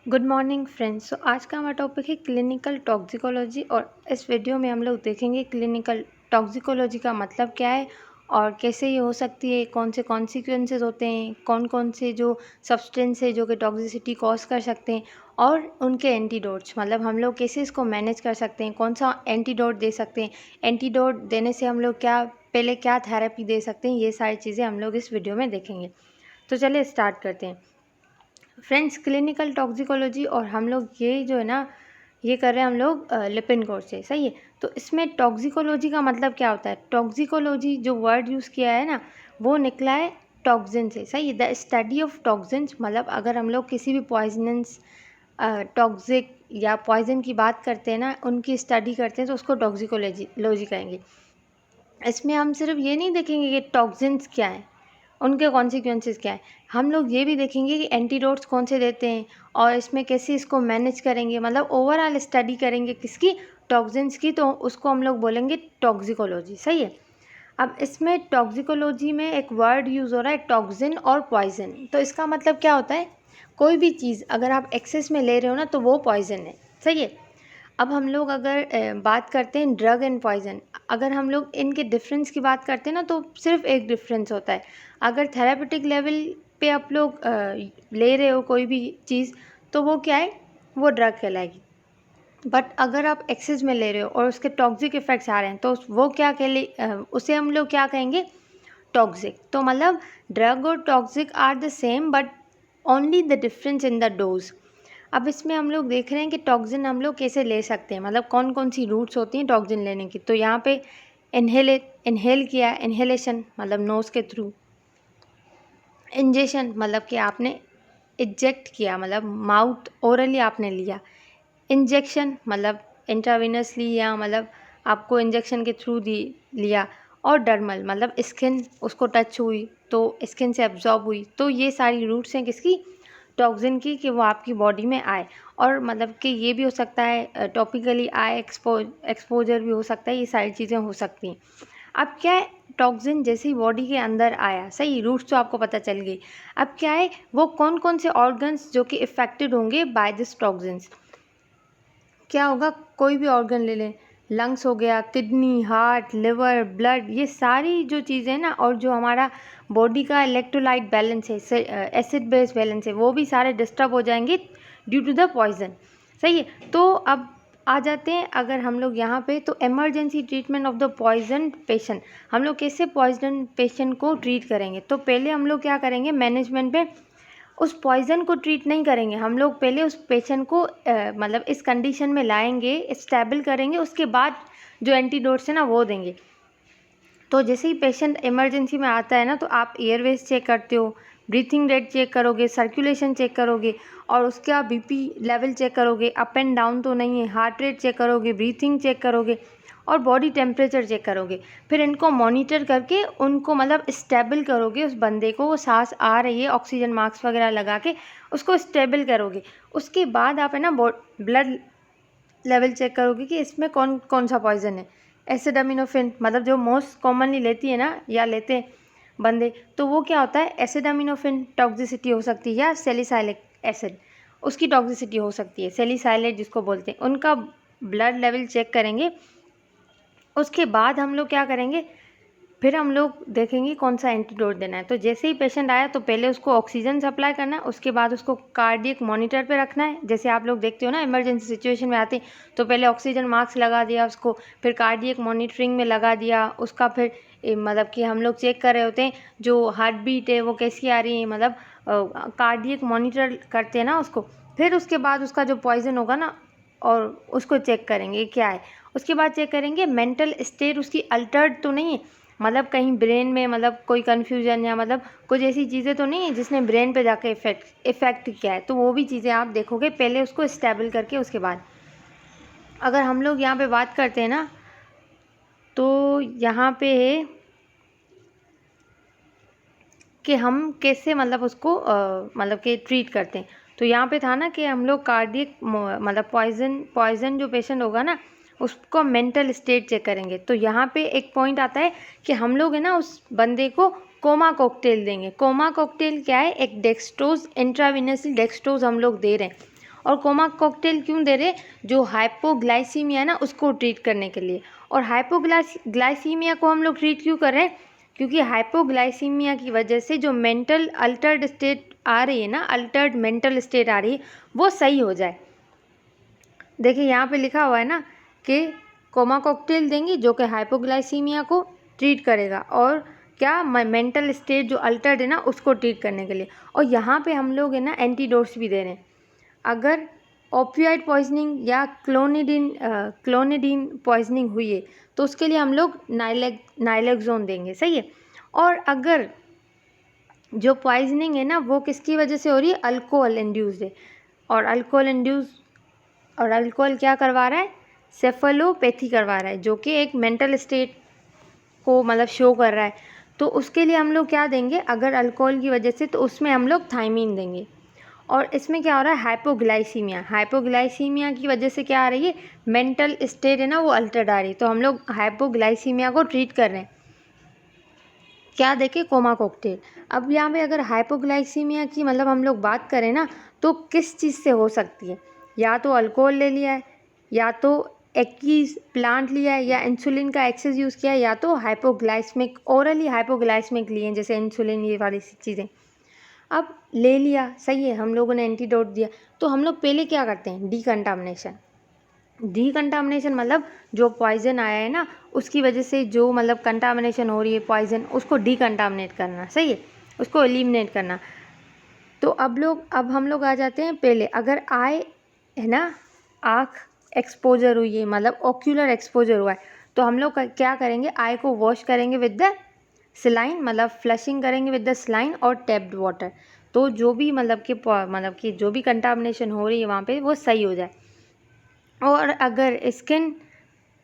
Good morning friends. आज का हमारा टॉपिक है क्लिनिकल टॉक्सिकोलॉजी और इस वीडियो में हम लोग देखेंगे क्लिनिकल टॉक्सिकोलॉजी का मतलब क्या है और कैसे ये हो सकती है, कौन से कॉन्सिक्वेंसेस होते हैं, कौन कौन से जो सब्सटेंस है जो कि टॉक्सिसिटी कॉज कर सकते हैं और उनके एंटीडोट्स, मतलब हम लोग कैसे इसको मैनेज कर सकते हैं, कौन सा एंटीडोट दे सकते हैं, एंटीडोट देने से हम लोग पहले क्या थेरेपी दे सकते हैं, ये सारी चीज़ें हम लोग इस वीडियो में देखेंगे। तो चलिए स्टार्ट करते हैं फ्रेंड्स। क्लिनिकल टॉक्सिकोलॉजी और हम लोग ये जो है ना, ये कर रहे हैं हम लोग लिपिन कोर्स से, सही है। तो इसमें टॉक्सिकोलॉजी का मतलब क्या होता है? टॉक्सिकोलॉजी जो वर्ड यूज़ किया है ना, वो निकला है टॉक्सिन से, सही है। द स्टडी ऑफ टॉक्सिन्स, मतलब अगर हम लोग किसी भी पॉइजनस टॉक्सिक या पॉइजन की बात करते हैं ना, उनकी स्टडी करते हैं तो उसको टॉक्सिकोलॉजी कहेंगे। इसमें हम सिर्फ ये नहीं देखेंगे कि टॉक्सिन्स क्या है, उनके कॉन्सिक्वेंसेस क्या है, हम लोग ये भी देखेंगे कि एंटीडोट्स कौन से देते हैं और इसमें कैसे इसको मैनेज करेंगे, मतलब ओवरऑल स्टडी करेंगे किसकी, टॉक्सिन्स की। तो उसको हम लोग बोलेंगे टॉक्सिकोलॉजी, सही है। अब इसमें टॉक्सिकोलॉजी में एक वर्ड यूज़ हो रहा है टॉक्सिन और पॉइजन। तो इसका मतलब क्या होता है? कोई भी चीज़ अगर आप एक्सेस में ले रहे हो ना तो वो पॉइजन है, सही है। अब हम लोग अगर बात करते हैं ड्रग एंड पॉइजन, अगर हम लोग इनके डिफरेंस की बात करते हैं ना तो सिर्फ एक डिफरेंस होता है। अगर थेरापेटिक लेवल पे आप लोग ले रहे हो कोई भी चीज़ तो वो क्या है, वो ड्रग कहलाएगी। बट अगर आप एक्सेस में ले रहे हो और उसके टॉक्सिक इफेक्ट्स आ रहे हैं तो वो क्या उसे हम लोग क्या कहेंगे, टॉक्सिक। तो मतलब ड्रग और toxic are the same but only the difference in the dose. अब इसमें हम लोग देख रहे हैं कि टॉक्सिन हम लोग कैसे ले सकते हैं, मतलब कौन कौन सी रूट्स होती हैं टॉक्सिन लेने की। तो यहाँ पे इनहेल किया, इनहेलेशन मतलब नोज़ के थ्रू, इंजेक्शन मतलब कि आपने इजेक्ट किया, मतलब माउथ ओरली आपने लिया, इंजेक्शन मतलब इंट्रावेनस लिया, मतलब आपको इंजेक्शन के थ्रू लिया, और डर्मल मतलब स्किन उसको टच हुई तो स्किन से एब्जॉर्ब हुई। तो ये सारी रूट्स हैं किसकी, टॉक्सिन की, कि वो आपकी बॉडी में आए। और मतलब कि ये भी हो सकता है टॉपिकली आई एक्सपोजर भी हो सकता है, ये सारी चीज़ें हो सकती हैं। अब क्या है, टॉक्सिन जैसे ही बॉडी के अंदर आया, सही, रूट्स तो आपको पता चल गई। अब क्या है, वो कौन कौन से ऑर्गन्स जो कि इफेक्टेड होंगे बाय दिस टॉक्सिन्स, क्या होगा, कोई भी ऑर्गन ले लें, लंग्स हो गया, किडनी, हार्ट, लिवर, ब्लड, ये सारी जो चीज़ें ना, और जो हमारा बॉडी का इलेक्ट्रोलाइट बैलेंस है, एसिड बेस बैलेंस है, वो भी सारे डिस्टर्ब हो जाएंगे ड्यू टू द पॉइजन, सही है। तो अब आ जाते हैं अगर हम लोग यहाँ पे, तो emergency treatment of the poison patient, हम लोग कैसे पॉइजन पेशेंट को ट्रीट करेंगे। तो पहले हम लोग क्या करेंगे, मैनेजमेंट पे उस पॉइज़न को ट्रीट नहीं करेंगे, हम लोग पहले उस पेशेंट को मतलब इस कंडीशन में लाएंगे, स्टेबल करेंगे, उसके बाद जो एंटीडोट्स है ना वो देंगे। तो जैसे ही पेशेंट इमरजेंसी में आता है ना, तो आप एयरवेज चेक करते हो, ब्रीथिंग रेट चेक करोगे, सर्कुलेशन चेक करोगे, और उसका बीपी लेवल चेक करोगे, अप एंड डाउन तो नहीं है, हार्ट रेट चेक करोगे, ब्रीथिंग चेक करोगे, और बॉडी टेम्परेचर चेक करोगे। फिर इनको मॉनिटर करके उनको मतलब स्टेबल करोगे, उस बंदे को, वो सांस आ रही है, ऑक्सीजन मास्क वगैरह लगा के उसको स्टेबल करोगे। उसके बाद आप है ना ब्लड लेवल चेक करोगे कि इसमें कौन कौन सा पॉइजन है। एसिडामिनोफेन मतलब जो मोस्ट कॉमनली लेती है ना, या लेते हैं बंदे, तो वो क्या होता है, एसिडामिनोफेन टॉक्सिसिटी हो सकती है, या सैलिसाइलिक एसिड उसकी टॉक्सिसिटी हो सकती है, सैलिसाइलेट जिसको बोलते हैं, उनका ब्लड लेवल चेक करेंगे। उसके बाद हम लोग क्या करेंगे, फिर हम लोग देखेंगे कौन सा एंटीडोट देना है। तो जैसे ही पेशेंट आया तो पहले उसको ऑक्सीजन सप्लाई करना है, उसके बाद उसको कार्डियक मॉनिटर पे रखना है। जैसे आप लोग देखते हो ना, इमरजेंसी सिचुएशन में आते तो पहले ऑक्सीजन मास्क लगा दिया उसको, फिर कार्डियक मॉनिटरिंग में लगा दिया उसका, फिर मतलब कि हम लोग चेक कर रहे होते हैं जो हार्ट बीट है वो कैसी आ रही है, मतलब कार्डियक मॉनिटर करते हैं ना उसको। फिर उसके बाद उसका जो पॉइजन होगा ना, और उसको चेक करेंगे क्या है। उसके बाद चेक करेंगे मेंटल स्टेट उसकी अल्टर्ड तो नहीं है, मतलब कहीं ब्रेन में मतलब कोई कन्फ्यूजन या मतलब कुछ ऐसी चीज़ें तो नहीं है जिसने ब्रेन पे जाके इफ़ेक्ट किया है। तो वो भी चीज़ें आप देखोगे पहले उसको स्टेबल करके। उसके बाद अगर हम लोग यहाँ पे बात करते हैं ना, तो यहाँ पे है कि हम कैसे मतलब उसको मतलब कि ट्रीट करते हैं। तो यहाँ पे था ना कि हम लोग कार्डियक मतलब पॉइजन जो पेशेंट होगा ना, उसको मेंटल स्टेट चेक करेंगे। तो यहाँ पे एक पॉइंट आता है कि हम लोग है ना उस बंदे को कोमा कॉकटेल देंगे। कोमा कॉकटेल क्या है, एक डेक्सट्रोज, इंट्रावेनसली डेक्सट्रोज हम लोग दे रहे हैं, और कोमा कॉकटेल क्यों दे रहे? जो हाइपोग्लाइसीमिया है ना उसको ट्रीट करने के लिए। और हाइपोग्लाइसीमिया को हम लोग ट्रीट क्यों कर रहे हैं? क्योंकि हाइपोग्लाइसीमिया की वजह से जो मेंटल अल्टर्ड स्टेट आ रही है ना, अल्टर्ड मेंटल स्टेट आ रही है, वो सही हो जाए। देखिए यहाँ पे लिखा हुआ है ना कि कोमा कॉकटेल देंगी जो कि हाइपोग्लाइसीमिया को ट्रीट करेगा, और क्या मेंटल स्टेट जो अल्टर्ड है ना उसको ट्रीट करने के लिए। और यहाँ पे हम लोग है ना एंटीडोट्स भी दे रहे हैं। अगर ओपियाइड पॉइजनिंग या क्लोनिडीन पॉइजनिंग हुई है तो उसके लिए हम लोग नाइलेक्सोन देंगे, सही है। और अगर जो पॉइजनिंग है ना वो किसकी वजह से हो रही है? अल्कोहल इंड्यूस्ड है। और अल्कोहल क्या करवा रहा है? सेफलोपैथी करवा रहा है, जो कि एक मेंटल स्टेट को मतलब शो कर रहा है। तो उसके लिए हम लोग क्या देंगे? अगर अल्कोहल की वजह से, तो उसमें हम लोग थायमीन देंगे। और इसमें क्या हो रहा है? हाइपोग्लाइसीमिया की वजह से क्या आ रही है? मेंटल स्टेट है ना वो अल्टर्ड आ रही है, तो हम लोग हाइपोग्लाइसीमिया को ट्रीट कर रहे हैं। क्या देखें? Coma cocktail. अब यहाँ पे अगर हाइपोग्लाइसीमिया की मतलब हम लोग बात करें ना, तो किस चीज़ से हो सकती है? या तो अल्कोहल ले लिया है, या तो एक्कीज प्लांट लिया है, या इंसुलिन का एक्सेस यूज़ किया है, या तो हाइपोग्लाइसमिक ओरली हाइपोग्लाइसमिक लिए हैं, जैसे इंसुलिन, ये वाली चीज़ें। अब ले लिया, सही है, हम लोगों ने एंटीडोट दिया, तो हम लोग पहले क्या करते हैं? डीकंटामिनेशन मतलब जो पॉइजन आया है ना उसकी वजह से जो मतलब कंटामिनेशन हो रही है पॉइजन, उसको डीकंटामिनेट करना, सही है, उसको एलिमिनेट करना। तो अब हम लोग आ जाते हैं पहले, अगर आय है ना, आँख एक्सपोजर हुई है, मतलब ऑक्यूलर एक्सपोजर हुआ है, तो हम लोग क्या करेंगे? आय को वॉश करेंगे विद द सलाइन, मतलब फ्लशिंग करेंगे विद द सलाइन और टैप्ड वाटर, तो जो भी मतलब कि जो भी कंटामिनेशन हो रही है वहाँ पे वो सही हो जाए। और अगर स्किन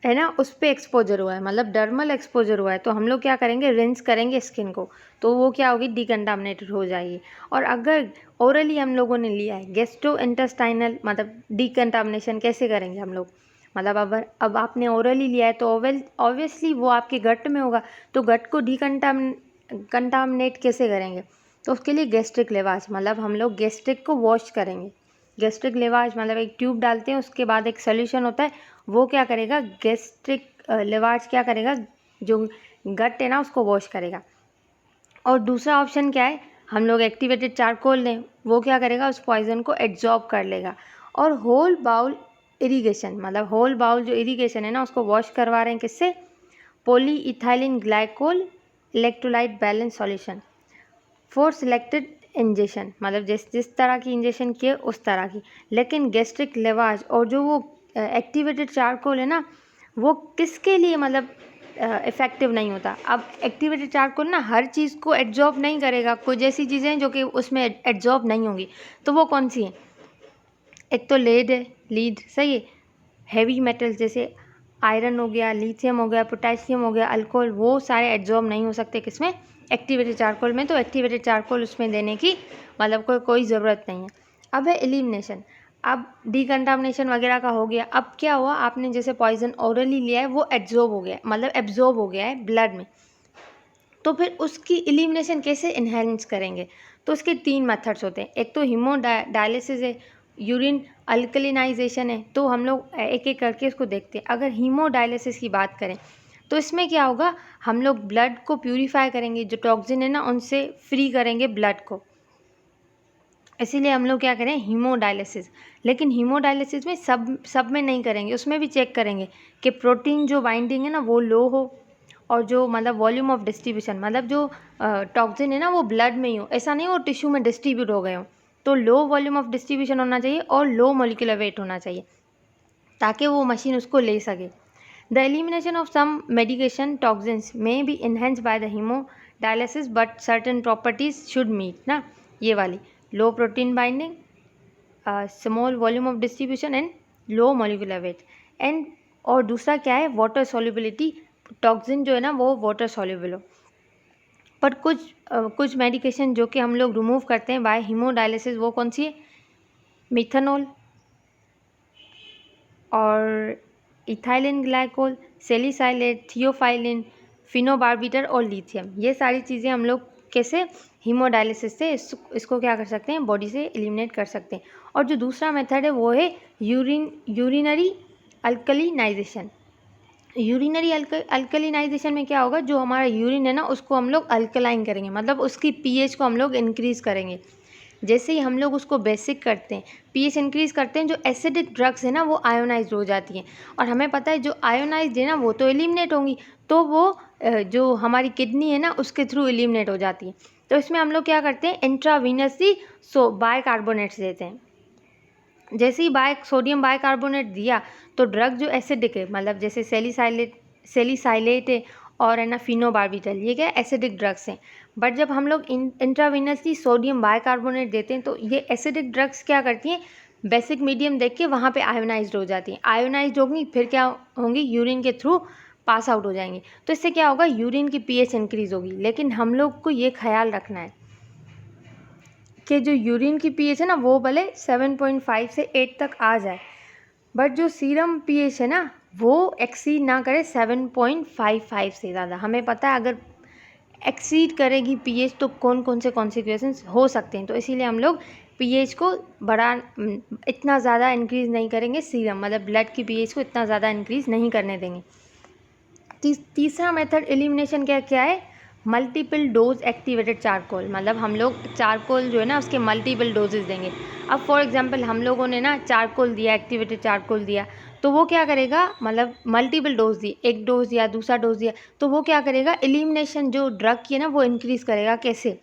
है ना उस पर एक्सपोजर हुआ है, मतलब डर्मल एक्सपोजर हुआ है, तो हम लोग क्या करेंगे? रिंस करेंगे स्किन को, तो वो क्या होगी? डिकंटामिनेटेड हो जाएगी। और अगर ओरली हम लोगों ने लिया है, गेस्ट्रो इंटेस्टाइनल मतलब डिकंटामिनेशन कैसे करेंगे हम लोग? मतलब अब आपने ओरली लिया है तो ऑब्वियसली वो आपके गट में होगा, तो गट को कंटामिनेट कैसे करेंगे? तो उसके लिए गैस्ट्रिक लेवाज, मतलब हम लोग गैस्ट्रिक को वॉश करेंगे। गैस्ट्रिक लेवाज मतलब एक ट्यूब डालते हैं, उसके बाद एक सोल्यूशन होता है, वो क्या करेगा? गैस्ट्रिक लेवाज क्या करेगा? जो गट है ना उसको वॉश करेगा। और दूसरा ऑप्शन क्या है? हम लोग एक्टिवेटेड चारकोल लें, वो क्या करेगा? उस पॉइजन को एब्जॉर्ब कर लेगा। और होल बाउल इरिगेशन, मतलब होल बाउल जो इरिगेशन है ना उसको वॉश करवा रहे हैं, किससे? Polyethylene glycol electrolyte balance solution for selected injection, मतलब जिस तरह की इंजेक्शन किए उस तरह की। लेकिन गैस्ट्रिक लेवाज और जो वो एक्टिवेटेड चारकोल है ना वो किसके लिए मतलब इफ़ेक्टिव नहीं होता? अब एक्टिवेटेड चारकोल ना हर चीज़ को एब्जॉर्ब नहीं करेगा, कुछ ऐसी चीज़ें हैं जो कि उसमें एब्जॉर्ब नहीं होंगी, तो वो कौन सी हैं? एक तो लीड, सही है, हैवी मेटल्स जैसे आयरन हो गया, लिथियम हो गया, पोटेशियम हो गया, अल्कोहल, वो सारे एब्जॉर्ब नहीं हो सकते किसमें? एक्टिवेटेड चारकोल में। तो एक्टिवेटेड चारकोल उसमें देने की मतलब कोई ज़रूरत नहीं है। अब है एलिमिनेशन। अब डिकंटामिनेशन वगैरह का हो गया, अब क्या हुआ? आपने जैसे पॉइजन ओरली लिया है वो एब्जॉर्ब हो गया है, मतलब एब्जॉर्ब हो गया है ब्लड में, तो फिर उसकी एलिमिनेशन कैसे इन्हेंस करेंगे? तो उसके 3 मेथड्स होते हैं। एक तो हीमोडायलिसिस है, यूरिन अल्कलिनाइजेशन है, तो हम लोग एक एक करके उसको देखते हैं। अगर हीमोडायलिसिस की बात करें तो इसमें क्या होगा? हम लोग ब्लड को प्यूरिफाई करेंगे, जो टॉक्सिन है ना उनसे फ्री करेंगे ब्लड को, इसीलिए हम लोग क्या करें? हीमोडायलिसिस। लेकिन हीमोडायलिसिस में सब में नहीं करेंगे, उसमें भी चेक करेंगे कि प्रोटीन जो बाइंडिंग है ना वो लो हो, और जो मतलब वॉल्यूम ऑफ डिस्ट्रीब्यूशन, मतलब जो टॉक्सिन है ना वो ब्लड में ही हो, ऐसा नहीं वो टिश्यू में डिस्ट्रीब्यूट हो गए हो। तो लो वॉल्यूम ऑफ डिस्ट्रीब्यूशन होना चाहिए और लो मोलिकुलर वेट होना चाहिए, ताकि वो मशीन उसको ले सके। The elimination of some medication toxins may be enhanced by the haemodialysis, but certain properties should meet ना, ये वाली low protein binding, small volume of distribution and low molecular weight. And और दूसरा क्या है? वाटर सॉल्युबिलिटी, टॉक्सिन जो है ना वो वाटर सॉल्युबल हो। पर कुछ मेडिकेशन जो कि हम लोग रिमूव करते हैं बाय हीमोडायलिसिस, वो कौन सी है? मिथेनॉल और इथाइलिन ग्लाइकोल, सेलिसाइलेट, थियोफाइलिन, फिनोबार्बिटर और लिथियम, ये सारी चीज़ें हम लोग कैसे, हीमोडायलिसिस से इसको क्या कर सकते हैं, बॉडी से एलिमिनेट कर सकते हैं। और जो दूसरा मेथड है वो है यूरिनरी अल्कलिनाइजेशन। यूरिनरी अल्कलिनाइजेशन में क्या होगा, जो हमारा यूरिन है ना उसको हम लोग अल्कलाइन करेंगे, मतलब उसकी पीएच को हम लोग इंक्रीज़ करेंगे। जैसे ही हम लोग उसको बेसिक करते हैं, पीएच इंक्रीज़ करते हैं, जो एसिडिक ड्रग्स है ना वो आयोनाइज हो जाती हैं। और हमें पता है जो आयोनाइज है ना वो तो एलिमिनेट होंगी, तो वो जो हमारी किडनी है ना उसके थ्रू एलिमिनेट हो जाती है। तो इसमें हम लोग क्या करते हैं, इंट्रावीनसली बाइकार्बोनेट्स देते हैं। जैसे ही सोडियम बाइकार्बोनेट दिया तो ड्रग जो एसिडिक है, मतलब जैसे सेलिसाइलेट है और है ना फिनोबार्बिटल, ये क्या एसिडिक ड्रग्स हैं। बट जब हम लोग इंट्रावीनसली सोडियम बाइकार्बोनेट देते हैं तो ये एसिडिक ड्रग्स क्या करती हैं, बेसिक मीडियम देख के वहाँ पे आयोनाइज्ड हो जाती हैं। आयोनाइज्ड होंगी फिर क्या होंगी, यूरिन के थ्रू पास आउट हो जाएंगी। तो इससे क्या होगा, यूरिन की पीएच इंक्रीज़ होगी। लेकिन हम लोग को ये ख्याल रखना है कि जो यूरिन की पीएच है ना वो भले 7.5 से 8 तक आ जाए, बट जो सीरम पीएच है ना वो एक्सीड ना करे 7.55 से ज़्यादा। हमें पता है अगर एक्सीड करेगी पीएच तो कौन कौन से कॉन्सिक्वेंसेस हो सकते हैं, तो इसीलिए हम लोग पीएच को इतना ज़्यादा इंक्रीज़ नहीं करेंगे, सीरम मतलब ब्लड की पीएच को इतना ज़्यादा इंक्रीज़ नहीं करने देंगे। तीसरा मेथड एलिमिनेशन क्या क्या है, मल्टीपल डोज एक्टिवेटेड चारकोल, मतलब हम लोग चारकोल जो है ना उसके मल्टीपल डोजेज देंगे। अब फॉर एग्जांपल हम लोगों ने ना चारकोल दिया, एक्टिवेटेड चारकोल दिया, तो वो क्या करेगा, मतलब मल्टीपल डोज दी, एक डोज दिया, दूसरा डोज दिया, तो वो क्या करेगा, एलिमिनेशन जो ड्रग की है ना वो इंक्रीज़ करेगा। कैसे,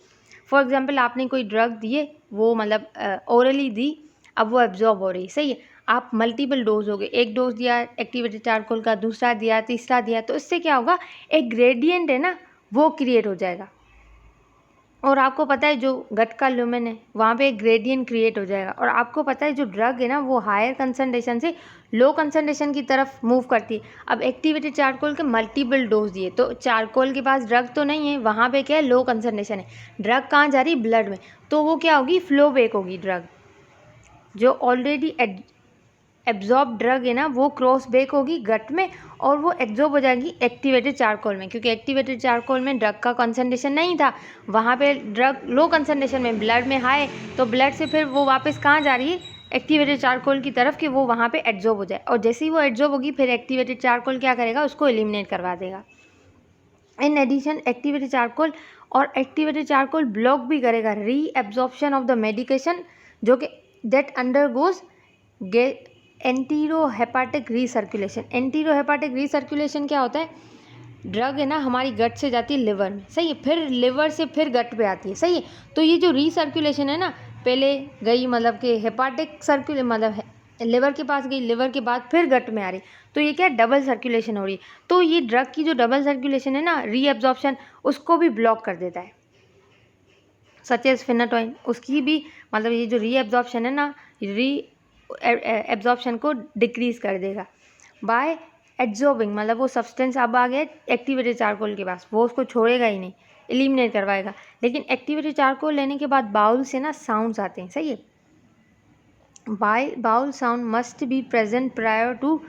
फॉर एग्जांपल आपने कोई ड्रग दिए, वो मतलब ओरली दी, अब वो एब्जॉर्ब हो रही, सही है। आप मल्टीपल डोज हो गए, एक डोज दिया एक्टिवेटेड चारकोल का, दूसरा दिया, तीसरा दिया, तो इससे क्या होगा, एक ग्रेडियंट है ना वो क्रिएट हो जाएगा। और आपको पता है जो गट का ल्यूमेन है वहाँ पे एक ग्रेडियंट क्रिएट हो जाएगा। और आपको पता है जो ड्रग है ना वो हायर कंसंट्रेशन से लो कंसंट्रेशन की तरफ मूव करती है। अब एक्टिवेटेड चारकोल के मल्टीपल डोज दिए तो चारकोल के पास ड्रग तो नहीं है, वहाँ पे क्या है, लो कंसंट्रेशन है, ड्रग कहाँ जा रही, ब्लड में, तो वो क्या होगी, फ्लो बैक होगी ड्रग। जो ऑलरेडी एब्जॉर्ब ड्रग है ना वो क्रॉस बैक होगी गट में और वो एब्जॉर्ब हो जाएगी एक्टिवेटेड चारकोल में, क्योंकि एक्टिवेटेड चारकोल में ड्रग का कंसंट्रेशन नहीं था, वहाँ पे ड्रग लो कंसंट्रेशन में, ब्लड में हाई, तो ब्लड से फिर वो वापस कहाँ जा रही है, एक्टिवेटेड चारकोल की तरफ, कि वो वहाँ पे एब्जॉर्ब हो जाए। और जैसे ही वो एब्जॉर्ब होगी फिर एक्टिवेटेड चारकोल क्या करेगा, उसको एलिमिनेट करवा देगा। इन एडिशन एक्टिवेटेड चारकोल और एक्टिवेटेड चारकोल ब्लॉक भी करेगा री एब्जॉर्प्शन ऑफ द मेडिकेशन, जो कि दैट अंडरगोज एंटीरोहेपाटिक रीसर्कुलेशन। एंटीरोहेपाटिक रीसर्कुलेशन क्या होता है, ड्रग है ना हमारी गट से जाती है लिवर में, सही है, फिर लिवर से फिर गट पे आती है, सही है। तो ये जो रीसर्कुलेशन है ना, पहले गई मतलब कि हेपाटिक सर्कुल मतलब लिवर के पास गई, लिवर के बाद फिर गट में आ रही, तो ये क्या डबल सर्कुलेशन हो रही। तो ये ड्रग की जो डबल सर्कुलेशन है ना, रीएब्जॉर्प्शन, उसको भी ब्लॉक कर देता है, सच एज फिनाटोइन, उसकी भी मतलब ये जो रीएब्जॉर्प्शन है ना, एब्जॉर्प्शन को डिक्रीज़ कर देगा बाय एब्जॉर्बिंग, मतलब वो सब्सटेंस अब आ गया एक्टिवेटेड चारकोल के पास, वो उसको छोड़ेगा ही नहीं, एलिमिनेट करवाएगा। लेकिन एक्टिवेटेड चारकोल लेने के बाद बाउल से ना साउंड्स आते हैं, सही है, bowel sound must be present prior to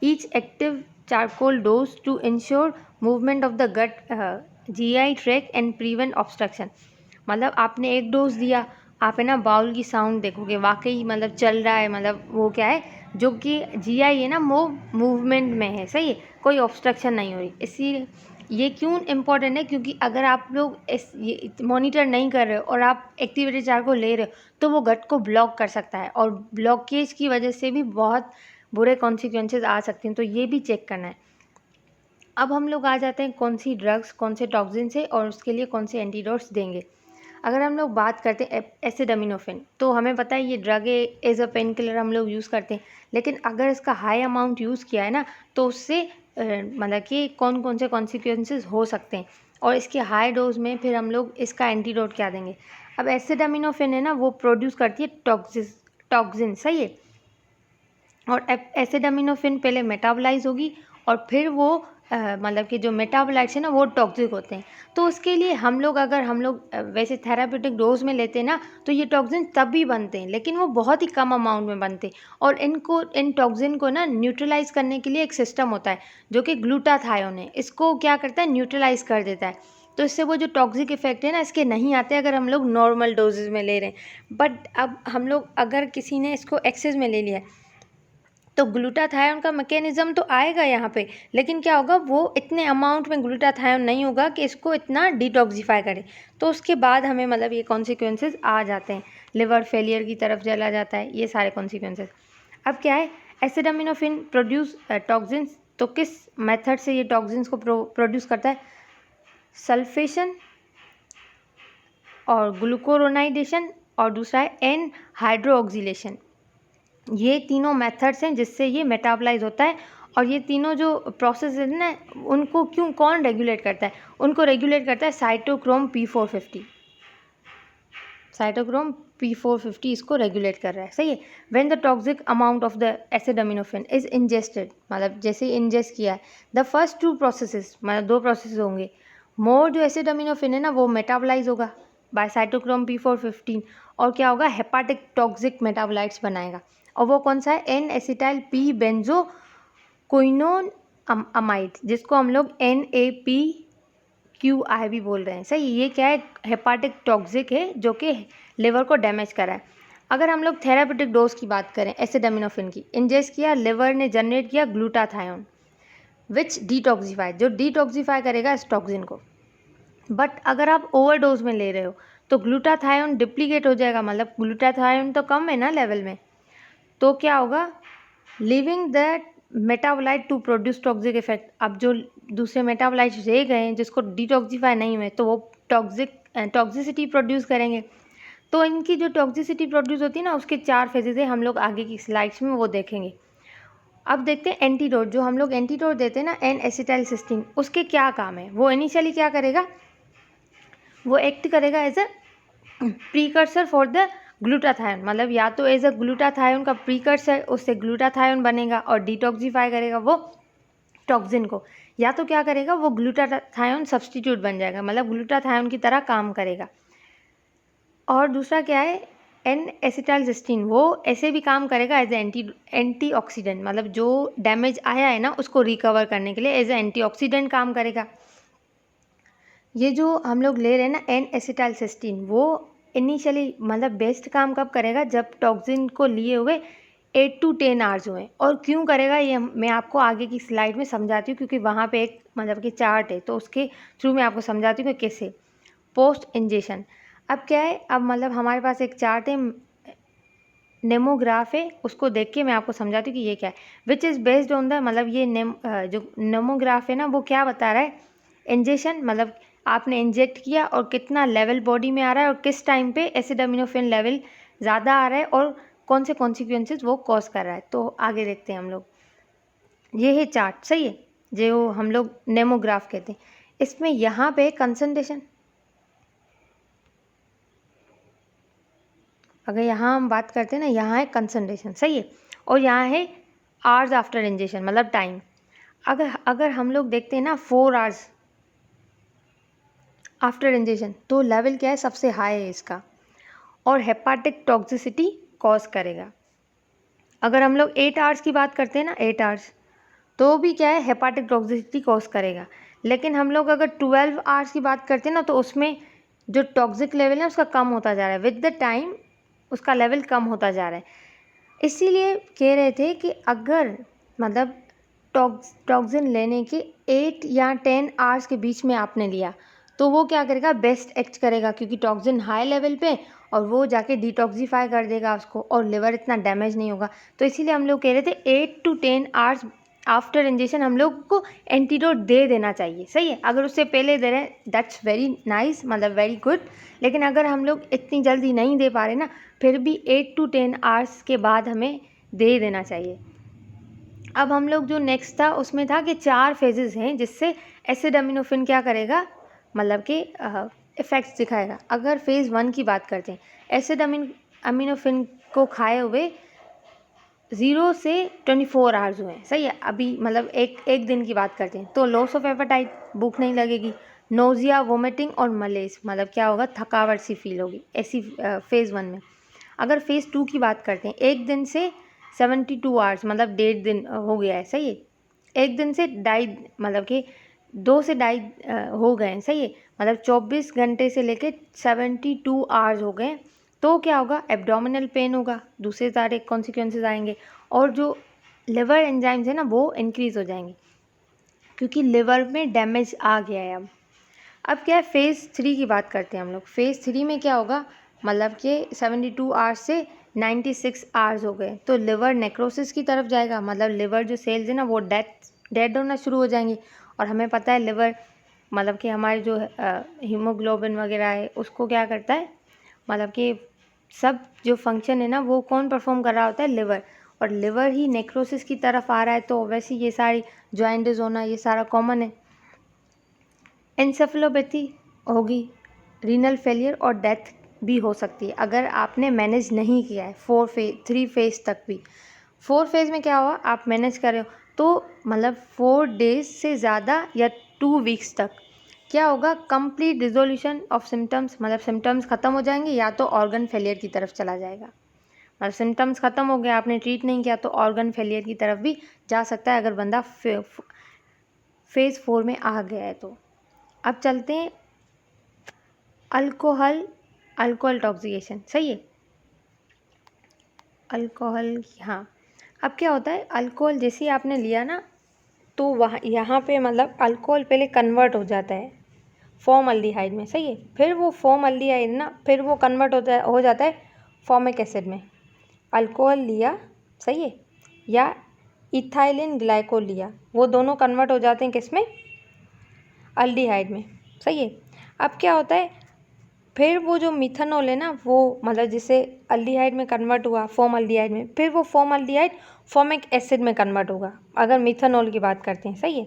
each active charcoal dose to ensure movement of the gut GI tract and prevent obstruction. मतलब आपने एक डोज दिया, आप है ना बाउल की साउंड देखोगे, वाकई मतलब चल रहा है, मतलब वो क्या है, जो कि जीआई है ना वो मूवमेंट में है, सही है, कोई ऑब्स्ट्रक्शन नहीं हो रही। इसीलिए ये क्यों इम्पॉर्टेंट है, क्योंकि अगर आप लोग ये मॉनिटर नहीं कर रहे हो और आप एक्टिवेटेड चारकोल ले रहे हो तो वो गट को ब्लॉक कर सकता है, और ब्लॉकेज की वजह से भी बहुत बुरे कॉन्सिक्वेंसेज आ सकते हैं, तो ये भी चेक करना है। अब हम लोग आ जाते हैं कौन सी ड्रग्स, कौन से टॉक्सिन से और उसके लिए कौन से एंटीडोट्स देंगे। अगर हम लोग बात करते हैं एसिडामिनोफेन, तो हमें पता है ये ड्रग है, एज अ पेन किलर हम लोग यूज़ करते हैं, लेकिन अगर इसका हाई अमाउंट यूज़ किया है ना तो उससे मतलब कि कौन कौन से कॉन्सिक्वेंसेस हो सकते हैं, और इसके हाई डोज में फिर हम लोग इसका एंटीडोट क्या देंगे। अब एसिडामिनोफेन है ना वो प्रोड्यूस करती है टॉक्सिन, सही है, और एसिडामिनोफेन पहले मेटाबोलाइज होगी और फिर वो मतलब कि जो मेटाबोलाइट्स है ना वो टॉक्सिक होते हैं। तो उसके लिए हम लोग अगर हम लोग वैसे थेराप्यूटिक डोज में लेते हैं ना तो ये टॉक्सिन तब भी बनते हैं, लेकिन वो बहुत ही कम अमाउंट में बनते हैं, और इन टॉक्सिन को ना न्यूट्रलाइज करने के लिए एक सिस्टम होता है जो कि ग्लूटाथायोन है, इसको क्या करता है, न्यूट्रलाइज कर देता है। तो इससे वो जो टॉक्सिक इफेक्ट है ना इसके नहीं आते अगर हम लोग नॉर्मल डोजेज में ले रहे हैं। बट अब हम लोग अगर किसी ने इसको एक्सेस में ले लिया है तो ग्लूटाथायोन का मैकेनिज्म तो आएगा यहाँ पे, लेकिन क्या होगा, वो इतने अमाउंट में ग्लूटाथायोन नहीं होगा कि इसको इतना डिटॉक्सिफाई करे। तो उसके बाद हमें मतलब ये कॉन्सिक्वेंसेस आ जाते हैं, लिवर फेलियर की तरफ चला जाता है, ये सारे कॉन्सिक्वेंसेस। अब क्या है, एसिटामिनोफेन प्रोड्यूस टॉक्सिन्स। तो किस मेथड से ये टॉक्सिन्स को प्रोड्यूस करता है? सल्फेशन और ग्लूकोरोनाइडेशन और दूसरा है एन हाइड्रोक्सिलेशन। ये तीनों मेथड्स हैं जिससे ये मेटाबलाइज होता है। और ये तीनों जो प्रोसेस है ना, उनको कौन रेगुलेट करता है? उनको रेगुलेट करता है साइटोक्रोम P450। साइटोक्रोम P450 इसको रेगुलेट कर रहा है, सही है। When the toxic amount of the acetaminophen is ingested, मतलब जैसे इंजेस्ट किया है, द फर्स्ट टू प्रोसेसेस, मतलब 2 प्रोसेस होंगे, मोर जो एसिटामिनोफेन है ना वो मेटाबलाइज होगा बाय साइटोक्रोम P450 और क्या होगा, हेपाटिक टॉक्सिक मेटाबोलाइट्स बनाएगा। और वो कौन सा है? N acetyl P benzo quinone amide, जिसको हम लोग NAPQI भी बोल रहे हैं, सही। ये क्या है? हेपाटिक टॉक्सिक है जो कि लिवर को डैमेज करा है। अगर हम लोग थेरापेटिक डोज की बात करें एसिटामिनोफेन की, इंजेस्ट किया, लिवर ने जनरेट किया ग्लूटाथायोन विच डिटॉक्सिफाई, जो डिटॉक्सिफाई करेगा इस टॉक्सिन को। बट अगर आप ओवरडोज में ले रहे हो तो ग्लूटाथायोन डिप्लीकेट हो जाएगा, मतलब ग्लूटाथायोन तो कम है ना लेवल में, तो क्या होगा, living that metabolite to produce toxic effect. अब जो दूसरे मेटाबोलाइट्स रह गए हैं जिसको डिटॉक्सिफाई नहीं हुए तो वो टॉक्सिसिटी प्रोड्यूस करेंगे। तो इनकी जो टॉक्सिसिटी प्रोड्यूस होती है ना उसके 4 फेजेज है, हम लोग आगे की स्लाइड्स में वो देखेंगे। अब देखते हैं एंटीडोट। जो हम लोग एंटीडोट देते हैं ना एन एसिटाइलसिस्टीन, उसके क्या काम है? वो इनिशियली क्या करेगा, वो एक्ट करेगा as a precursor for the glutathione, मतलब या तो एज अ ग्लूटाथायोन का प्रीकर्सर, उससे ग्लूटाथायोन बनेगा और डिटॉक्सिफाई करेगा वो टॉक्सिन को, या तो क्या करेगा, वो ग्लूटाथायोन सब्सटीट्यूट बन जाएगा, मतलब ग्लूटाथायोन की तरह काम करेगा। और दूसरा क्या है, एन एसिटाइलसिस्टीन, वो ऐसे भी काम करेगा एज एंटीऑक्सीडेंट, मतलब जो डैमेज आया है ना उसको रिकवर करने के लिए एज ए एंटीऑक्सीडेंट काम करेगा। ये जो हम लोग ले रहे हैं ना एन एसिटाइलसिस्टीन, वो इनिशियली मतलब बेस्ट काम कब करेगा, जब टॉक्सिन को लिए हुए 8 to 10 आवर्स हुए। और क्यों करेगा ये मैं आपको आगे की स्लाइड में समझाती हूँ, क्योंकि वहाँ पे एक मतलब कि चार्ट है तो उसके थ्रू मैं आपको समझाती हूँ कि कैसे पोस्ट इंजेक्शन। अब क्या है, अब मतलब हमारे पास एक चार्ट है, नेमोग्राफ है, उसको देख के मैं आपको समझाती हूँ कि ये क्या है। Which is based on the, मतलब ये जो नेमोग्राफ है ना वो क्या बता रहा है, इंजेक्शन मतलब आपने इंजेक्ट किया और कितना लेवल बॉडी में आ रहा है और किस टाइम पे एसिटामिनोफेन लेवल ज़्यादा आ रहा है और कौन से कॉन्सिक्वेंसेस वो कॉज कर रहा है। तो आगे देखते हैं हम लोग, ये है चार्ट, सही है, जो हम लोग नेमोग्राफ कहते हैं। इसमें यहाँ पे कंसंट्रेशन, अगर यहाँ हम बात करते हैं ना, यहाँ है कंसंट्रेशन, सही है, और यहाँ है आवर्स आफ्टर इंजेक्शन, मतलब टाइम। अगर हम लोग देखते हैं ना 4 आवर्स आफ्टर इंजेक्शन, तो लेवल क्या है, सबसे हाई है इसका और हेपाटिक टॉक्सिसिटी कॉज करेगा। अगर हम लोग 8 आवर्स की बात करते हैं ना, 8 आवर्स, तो भी क्या है, हेपाटिक टॉक्सिसिटी कॉज करेगा। लेकिन हम लोग अगर 12 आवर्स की बात करते हैं ना, तो उसमें जो टॉक्सिक लेवल है उसका कम होता जा रहा है, विद द टाइम उसका लेवल कम होता जा रहा है। इसीलिए कह रहे थे कि अगर मतलब टॉक्सिन लेने के 8 या 10 आवर्स के बीच में आपने लिया तो वो क्या करेगा, बेस्ट एक्ट करेगा, क्योंकि टॉक्सिन हाई लेवल पे और वो जाके डिटॉक्सिफाई कर देगा उसको और लिवर इतना डैमेज नहीं होगा। तो इसीलिए हम लोग कह रहे थे 8 to 10 आवर्स आफ्टर इंजेक्शन हम लोग को एंटीडोट दे देना चाहिए, सही है। अगर उससे पहले दे रहे हैं दैट्स वेरी नाइस, मतलब वेरी गुड। लेकिन अगर हम लोग इतनी जल्दी नहीं दे पा रहे ना, फिर भी 8 to 10 आवर्स के बाद हमें दे देना चाहिए। अब हम लोग जो नेक्स्ट था उसमें था कि 4 फेजेस हैं जिससे एसिटामिनोफेन क्या करेगा, मतलब कि इफ़ेक्ट्स दिखाएगा। अगर फेज़ 1 की बात करते हैं, एसिटामिनोफेन को खाए हुए 0 से 24 आवर्स हुए हैं, सही है। अभी मतलब एक दिन की बात करते हैं तो लॉस ऑफ एपेटाइट, भूख नहीं लगेगी, नोजिया, वोमिटिंग और मलेज, मतलब क्या होगा, थकावट सी फील होगी, ऐसी फेज़ 1 में। अगर फेज़ 2 की बात करते हैं, 1 दिन से 72 आवर्स, मतलब 1.5 दिन हो गया है, सही है, 1 दिन से 2.5 मतलब कि 2 से ढाई हो गए हैं, सही है, मतलब 24 घंटे से लेके 72 आवर्स हो गए, तो क्या होगा, एब्डोमिनल पेन होगा, दूसरे सारे कॉन्सिक्वेंसेज आएंगे, और जो लिवर एंजाइम्स है ना वो इंक्रीज़ हो जाएंगे, क्योंकि लिवर में डैमेज आ गया है। अब क्या है, फेज़ 3 की बात करते हैं हम लोग। फेज़ 3 में क्या होगा, मतलब कि 72 आवर्स से 96 आवर्स हो गए, तो लिवर नेक्रोसिस की तरफ जाएगा, मतलब लिवर जो सेल्स है ना वो डेड होना शुरू हो जाएंगे। और हमें पता है लिवर मतलब कि हमारे जो हीमोग्लोबिन वगैरह है उसको क्या करता है, मतलब कि सब जो फंक्शन है ना वो कौन परफॉर्म कर रहा होता है, लिवर। और लिवर ही नेक्रोसिस की तरफ आ रहा है, तो वैसे ये सारी जॉइंटिस होना ये सारा कॉमन है। एन्सेफेलोपैथी होगी, रीनल फेलियर और डेथ भी हो सकती है अगर आपने मैनेज नहीं किया है 3 फेज़ तक भी। 4 फेज़ में क्या हुआ, आप मैनेज कर रहे हो तो मतलब 4 डेज से ज़्यादा या 2 वीक्स तक क्या होगा, कंप्लीट रिजोल्यूशन ऑफ सिम्टम्स, मतलब सिम्टम्स ख़त्म हो जाएंगे या तो ऑर्गन फेलियर की तरफ चला जाएगा। मतलब सिम्टम्स ख़त्म हो गया, आपने ट्रीट नहीं किया तो ऑर्गन फेलियर की तरफ भी जा सकता है अगर बंदा फेज़ 4 में आ गया है तो। अब चलते हैं अल्कोहल टॉक्सिकेशन, सही है, अल्कोहल, हाँ। अब क्या होता है, अल्कोहल जैसे ही आपने लिया ना तो वहाँ यहाँ पे मतलब अल्कोहल पहले कन्वर्ट हो जाता है फॉर्मल्डिहाइड में, सही है, फिर वो फॉर्मल्डिहाइड ना फिर वो कन्वर्ट हो जाता है फॉर्मिक एसिड में। अल्कोहल लिया, सही है, या इथाइलिन ग्लाइकोल लिया, वो दोनों कन्वर्ट हो जाते हैं किस में, अल्डिहाइड में, सही है। अब क्या होता है, फिर वो जो मिथेनॉल है ना वो मतलब जिसे अल्डिहाइड में कन्वर्ट हुआ फॉर्मल्डिहाइड में, फिर वो फॉर्मल्डिहाइड फॉर्मिक एसिड में कन्वर्ट होगा अगर मिथेनॉल की बात करते हैं, सही है।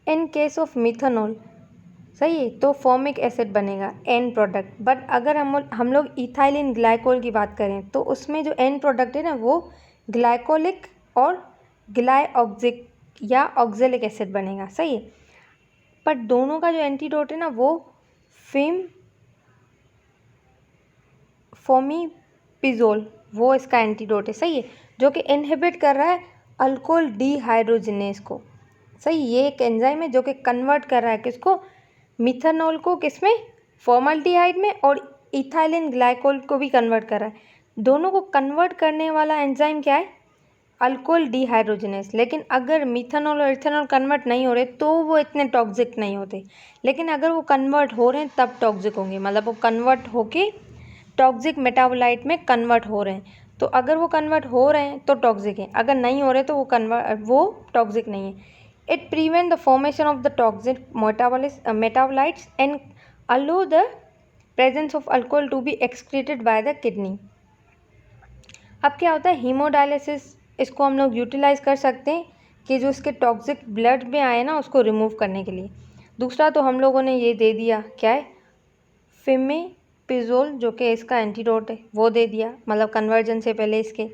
इन केस ऑफ मिथेनॉल, सही है, तो फॉर्मिक एसिड बनेगा एंड प्रोडक्ट। बट अगर हम लोग इथाइलिन ग्लाइकोल की बात करें तो उसमें जो एंड प्रोडक्ट है ना वो ग्लाइकोलिक और ग्लाइऑक्सिक या ऑक्जेलिक एसिड बनेगा, सही है। पर दोनों का जो एंटीडोट है ना वो फोमीपिजोल, वो इसका एंटीडोट है, सही है, जो कि इनहिबिट कर रहा है अल्कोहल डीहाइड्रोजिनेज को, सही। ये एक एंजाइम है जो कि कन्वर्ट कर रहा है किसको, मिथेनॉल को, किसमें, फॉर्मल्डिहाइड में, और इथाइलिन ग्लाइकोल को भी कन्वर्ट कर रहा है। दोनों को कन्वर्ट करने वाला एंजाइम क्या है, अल्कोहल डीहाइड्रोजिनेज। लेकिन अगर मिथेनॉल और इथेनॉल कन्वर्ट नहीं हो रहे तो वो इतने टॉक्सिक नहीं होते, लेकिन अगर वो कन्वर्ट हो रहे हैं तब टॉक्सिक होंगे, मतलब वो कन्वर्ट होके टॉक्सिक मेटाबोलाइट में कन्वर्ट हो रहे हैं। तो अगर वो कन्वर्ट हो रहे हैं तो टॉक्सिक है, अगर नहीं हो रहे तो वो टॉक्सिक नहीं है। It prevent the formation of the toxic metabolites and allow the presence of alcohol to be excreted by the kidney. अब क्या होता है, हीमोडायलिसिस इसको हम लोग यूटिलाइज़ कर सकते हैं कि जो इसके टॉक्सिक ब्लड में आए ना उसको रिमूव करने के लिए। दूसरा तो हम लोगों ने ये दे दिया, क्या है, फिमेपिजोल, जो कि इसका एंटीडोट है, वो दे दिया, मतलब कन्वर्जन से पहले इसके।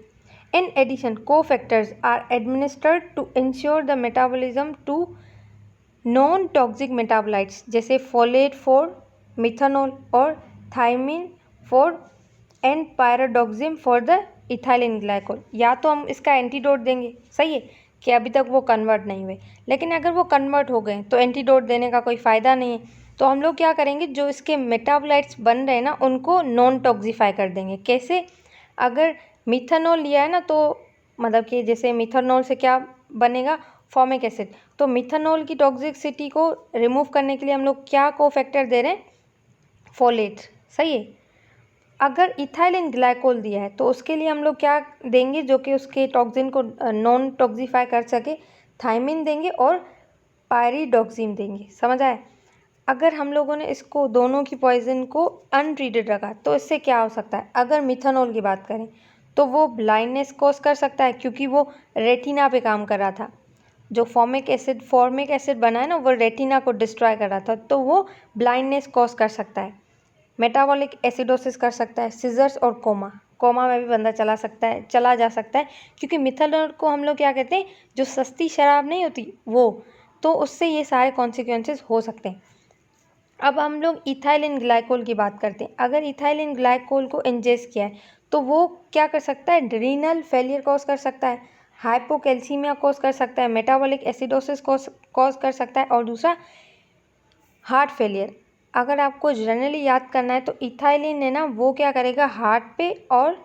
In addition cofactors are administered to ensure the metabolism to non toxic metabolites जैसे फोलेट फॉर मिथेनॉल और thiamine for and pyridoxine for the ethylene glycol. या तो हम इसका एंटीडोट देंगे, सही है, कि अभी तक वो कन्वर्ट नहीं हुए, लेकिन अगर वो कन्वर्ट हो गए तो एंटीडोट देने का कोई फ़ायदा नहीं है। तो हम लोग क्या करेंगे, जो इसके मेटाबोलाइट्स बन रहे हैं ना उनको नॉन टॉक्सिफाई कर देंगे। कैसे, अगर मिथेनॉल लिया है ना तो मतलब कि जैसे मिथेनॉल से क्या बनेगा, फॉर्मिक एसिड, तो मिथेनॉल की टॉक्सिसिटी को रिमूव करने के लिए हम लोग क्या कोफैक्टर दे रहे हैं, फोलेट, सही है। अगर इथाइलिन ग्लाइकोल दिया है तो उसके लिए हम लोग क्या देंगे जो कि उसके टॉक्सिन को नॉन टॉक्सिफाई कर सके, थायमिन देंगे और पायरिडोक्सिम देंगे, समझ आए। अगर हम लोगों ने इसको दोनों की पॉइजन को अनट्रीटेड रखा तो इससे क्या हो सकता है, अगर मिथेनॉल की बात करें तो वो ब्लाइंडनेस कॉज कर सकता है, क्योंकि वो रेटिना पे काम कर रहा था। जो फॉर्मिक एसिड बना है ना वो रेटिना को डिस्ट्रॉय कर रहा था, तो वो ब्लाइंडनेस कॉज कर सकता है। मेटाबॉलिक एसिडोसिस कर सकता है, सीजर्स और कोमा में भी बंदा चला जा सकता है, क्योंकि मिथेनॉल को हम लोग क्या कहते हैं, जो सस्ती शराब नहीं होती वो, तो उससे ये सारे कॉन्सिक्वेंसेस हो सकते हैं। अब हम लोग इथाइलिन ग्लाइकोल की बात करते हैं। अगर इथाइलिन ग्लाइकोल को इंजेस्ट किया है तो वो क्या कर सकता है, रीनल फेलियर कॉज कर सकता है। हाइपोकैल्सीमिया कॉज कर सकता है, मेटाबॉलिक एसिडोसिस कॉज कर सकता है, और दूसरा हार्ट फेलियर। अगर आपको जनरली याद करना है तो इथाइलिन है ना, वो क्या करेगा, हार्ट पे और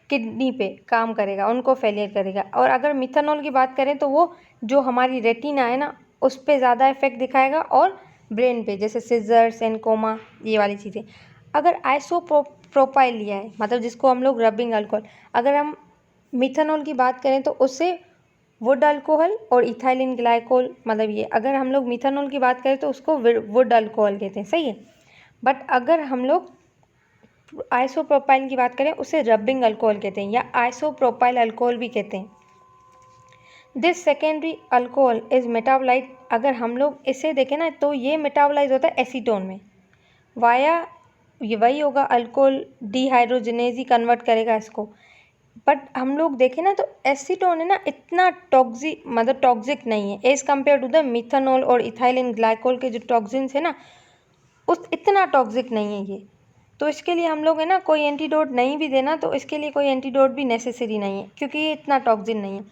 किडनी पे काम करेगा, उनको फेलियर करेगा। और अगर मिथानॉल की बात करें तो वो जो हमारी रेटिना है ना, उस पर ज़्यादा इफेक्ट दिखाएगा, और ब्रेन पे, जैसे सीजर्स एंड कोमा, ये वाली चीज़ें। अगर आइसोप्रोपाइल लिया है, मतलब जिसको हम लोग रबिंग अल्कोहल, अगर हम मिथानॉल की बात करें तो उससे वुड अल्कोहल और इथाइलिन ग्लाइकोल, मतलब ये, अगर हम लोग मिथानॉल की बात करें तो उसको वुड अल्कोहल कहते हैं, सही है। बट अगर हम लोग आइसोप्रोपाइल की बात करें उसे रबिंग अल्कोहल कहते हैं, या आइसोप्रोपाइल अल्कोहल भी कहते हैं। This secondary alcohol is metabolite, अगर हम लोग इसे देखें ना तो ये मेटाबोलाइज होता है एसीटोन में, वाया ये वही होगा, अल्कोहल डिहाइड्रोजनेज ही कन्वर्ट करेगा इसको। बट हम लोग देखें ना तो एसीटोन है ना, इतना टॉक्सिक, मतलब टॉक्सिक नहीं है as compare to the methanol और इथाइलिन ग्लाइकोल के जो टॉक्सिन्स है ना, उस इतना टॉक्सिक नहीं है ये। तो इसके लिए हम लोग है ना, कोई एंटीडोट नहीं भी देना तो इसके लिए कोई एंटीडोट भी नेसेसरी नहीं है, क्योंकि ये इतना टॉक्सिक नहीं है।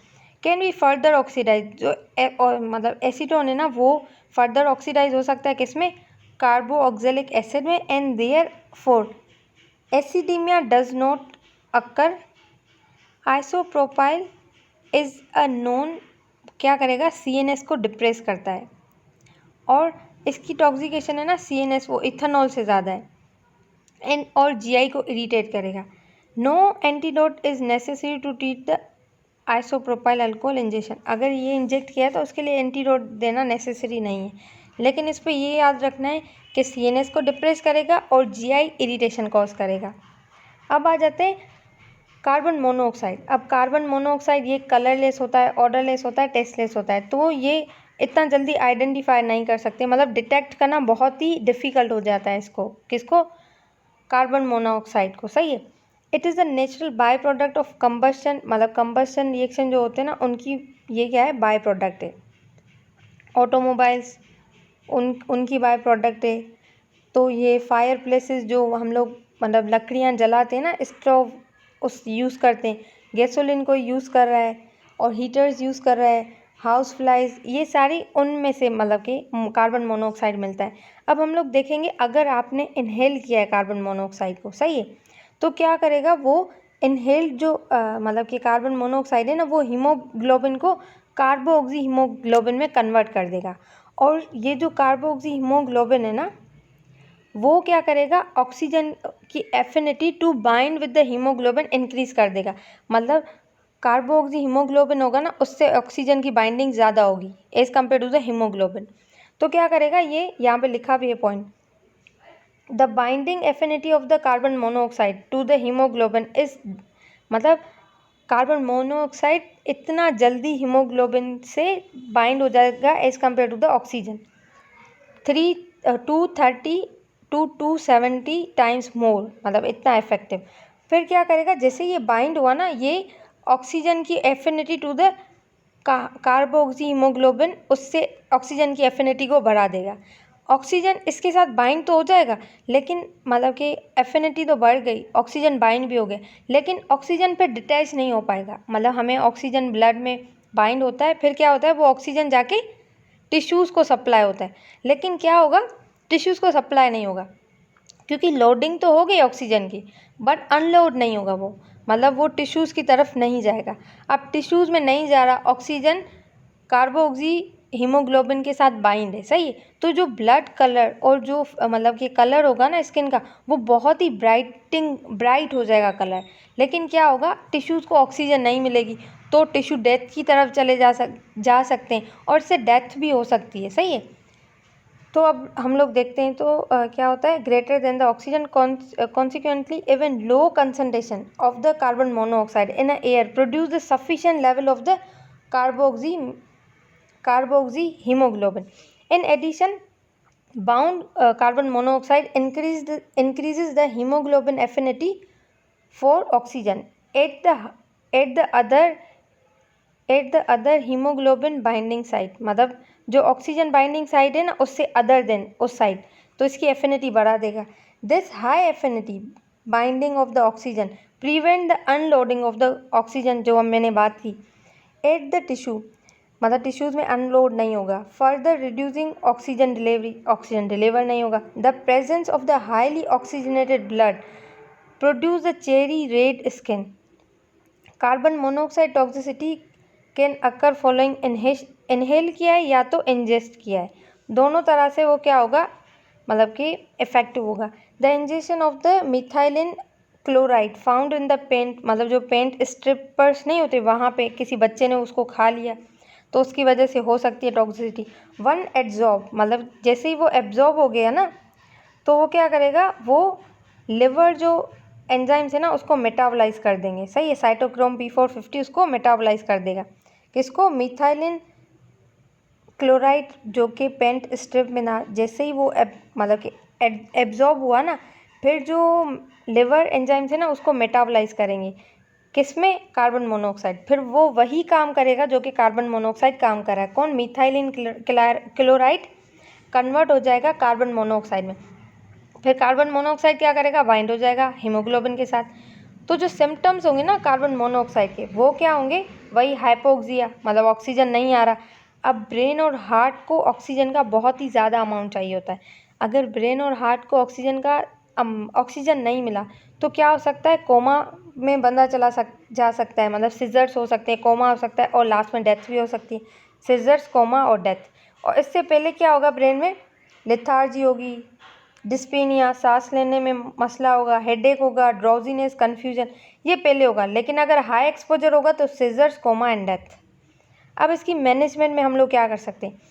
कैन बी फर्दर ऑक्सीडाइज, जो मतलब एसीटोन है ना, वो फर्दर ऑक्सीडाइज हो सकता है किसमें, कार्बोऑक्जेलिक एसिड में, and therefore acidemia does not occur. Isopropyl is a known, क्या करेगा, सीएनएस को डिप्रेस करता है, और इसकी टॉक्सिकेशन है ना सीएनएस, वो इथेनॉल से ज़्यादा है, एंड और जीआई को इरिटेट करेगा। No antidote is necessary to treat the isopropyl alcohol injection, अगर ये इंजेक्ट किया तो उसके लिए एंटीडोट देना नेसेसरी नहीं है, लेकिन इस पर ये याद रखना है कि सीएनएस को डिप्रेस करेगा और जीआई इरिटेशन कॉज करेगा। अब आ जाते हैं कार्बन मोनोऑक्साइड। अब कार्बन मोनोऑक्साइड ये कलरलेस होता है, ऑर्डरलेस होता है, टेस्टलेस होता है, तो ये इतना जल्दी आइडेंटिफाई नहीं कर सकते, मतलब डिटेक्ट करना बहुत ही डिफ़िकल्ट हो जाता है इसको, किसको, कार्बन मोनोऑक्साइड को, सही है। It is the natural by product of combustion, मतलब कंबस्शन रिएक्शन जो होते हैं ना, उनकी ये क्या है, बाय प्रोडक्ट है। ऑटोमोबाइल्स उनकी बाय प्रोडक्ट है। तो ये फायर प्लेसेस जो हम लोग मतलब लकड़ियाँ जलाते हैं ना, स्टोव उस यूज़ करते हैं, गैसोलीन को यूज़ कर रहा है, और हीटर्स यूज़ कर रहा है, हाउस फ्लाइज, ये सारी उनमें से मतलब कि कार्बन मोनोऑक्साइड मिलता है। अब हम लोग देखेंगे, अगर आपने इनहेल किया है कार्बन मोनोऑक्साइड को, सही है, तो क्या करेगा वो इनहेल्ड जो मतलब कि कार्बन मोनोऑक्साइड है ना, वो हीमोग्लोबिन को कार्बोऑक्सी हीमोग्लोबिन में कन्वर्ट कर देगा, और ये जो कार्बोऑक्सी हीमोग्लोबिन है ना, वो क्या करेगा, ऑक्सीजन की affinity to bind with the haemoglobin increase कर देगा, मतलब कार्बोऑक्सी हीमोग्लोबिन होगा ना, उससे ऑक्सीजन की बाइंडिंग ज़्यादा होगी as compare to the haemoglobin. तो क्या करेगा, ये यहाँ पे लिखा भी है point, the binding affinity of the carbon monoxide to the haemoglobin is, मतलब कार्बन मोनोऑक्साइड इतना जल्दी हीमोग्लोबिन से बाइंड हो जाएगा as compare to the oxygen 230 to 270 times more, मतलब इतना इफेक्टिव। फिर क्या करेगा, जैसे ये बाइंड हुआ ना, ये ऑक्सीजन की affinity to the carboxy haemoglobin, उससे ऑक्सीजन की एफिनिटी को बढ़ा देगा। ऑक्सीजन इसके साथ बाइंड तो हो जाएगा, लेकिन मतलब कि एफिनिटी तो बढ़ गई, ऑक्सीजन बाइंड भी हो गए, लेकिन ऑक्सीजन पे डिटैच नहीं हो पाएगा, मतलब हमें ऑक्सीजन ब्लड में बाइंड होता है, फिर क्या होता है, वो ऑक्सीजन जाके टिश्यूज़ को सप्लाई होता है, लेकिन क्या होगा, टिश्यूज़ को सप्लाई नहीं होगा, क्योंकि लोडिंग तो हो गई ऑक्सीजन की, बट अनलोड नहीं होगा वो, मतलब वो टिश्यूज़ की तरफ नहीं जाएगा। अब टिश्यूज़ में नहीं जा रहा ऑक्सीजन, कार्बोक्सी हीमोग्लोबिन के साथ बाइंड है, सही है, तो जो ब्लड कलर और जो मतलब कि कलर होगा ना स्किन का, वो बहुत ही ब्राइट हो जाएगा कलर, लेकिन क्या होगा, टिश्यूज़ को ऑक्सीजन नहीं मिलेगी, तो टिश्यू डेथ की तरफ चले जा सकते हैं, और इससे डेथ भी हो सकती है, सही है। तो अब हम लोग देखते हैं, तो क्या होता है, greater than the oxygen, consequently even low concentration of the carbon monoxide in a air produce the sufficient level of the carboxy haemoglobin. In addition, bound carbon monoxide increases the hemoglobin affinity for oxygen at the other hemoglobin binding site, मतलब जो oxygen binding side है ना, उससे other than उस side, तो इसकी affinity बढ़ा देगा। This high affinity binding of the oxygen prevent the unloading of the oxygen, जो हम मैंने बात की, एट द टिश्यू, मतलब टिश्यूज़ में अनलोड नहीं होगा। Further reducing oxygen delivery, oxygen deliver नहीं होगा। The presence of the highly oxygenated blood produce the cherry red skin. Carbon monoxide toxicity can occur following inhale किया है या तो इंजेस्ट किया है, दोनों तरह से वो क्या होगा, मतलब कि इफेक्टिव होगा। The injection of the methylene chloride found in the paint, मतलब जो पेंट स्ट्रिपर्स नहीं होते वहाँ पे किसी बच्चे ने उसको खा लिया तो उसकी वजह से हो सकती है टॉक्सिसिटी। वन एब्जॉर्ब, मतलब जैसे ही वो एब्जॉर्ब हो गया ना तो वो क्या करेगा, वो लिवर जो एंजाइम्स है ना उसको मेटाबोलाइज कर देंगे। सही है, साइटोक्रोम P450 उसको मेटाबोलाइज कर देगा। किसको, मिथाइलिन क्लोराइड जो कि पेंट स्ट्रिप में ना, जैसे ही वो मतलब कि एब्जॉर्ब हुआ ना, फिर जो लिवर एंजाइम्स है ना उसको मेटाबोलाइज करेंगे। किसमें, कार्बन मोनोऑक्साइड। फिर वो वही काम करेगा जो कि कार्बन मोनोऑक्साइड काम कर रहा है। कौन, मिथाइलिन क्लोराइड कन्वर्ट हो जाएगा कार्बन मोनोऑक्साइड में। फिर कार्बन मोनोऑक्साइड क्या करेगा, बाइंड हो जाएगा हीमोग्लोबिन के साथ। तो जो सिम्टम्स होंगे ना कार्बन मोनोऑक्साइड के, वो क्या होंगे, वही हाइपोक्सिया, मतलब ऑक्सीजन नहीं आ रहा। अब ब्रेन और हार्ट को ऑक्सीजन का बहुत ही ज़्यादा अमाउंट चाहिए होता है। अगर ब्रेन और हार्ट को ऑक्सीजन नहीं मिला तो क्या हो सकता है, कोमा में बंदा जा सकता है, मतलब सिजर्स हो सकते हैं, कोमा हो सकता है और लास्ट में डेथ भी हो सकती है। सिजर्स, कोमा और डेथ। और इससे पहले क्या होगा, ब्रेन में लेथार्जी होगी, डिस्पीनिया, सांस लेने में मसला होगा, हेडेक होगा, ड्राउजीनेस, कन्फ्यूजन, ये पहले होगा। लेकिन अगर हाई एक्सपोजर होगा तो सीजर्स, कोमा एंड डेथ। अब इसकी मैनेजमेंट में हम लोग क्या कर सकते हैं,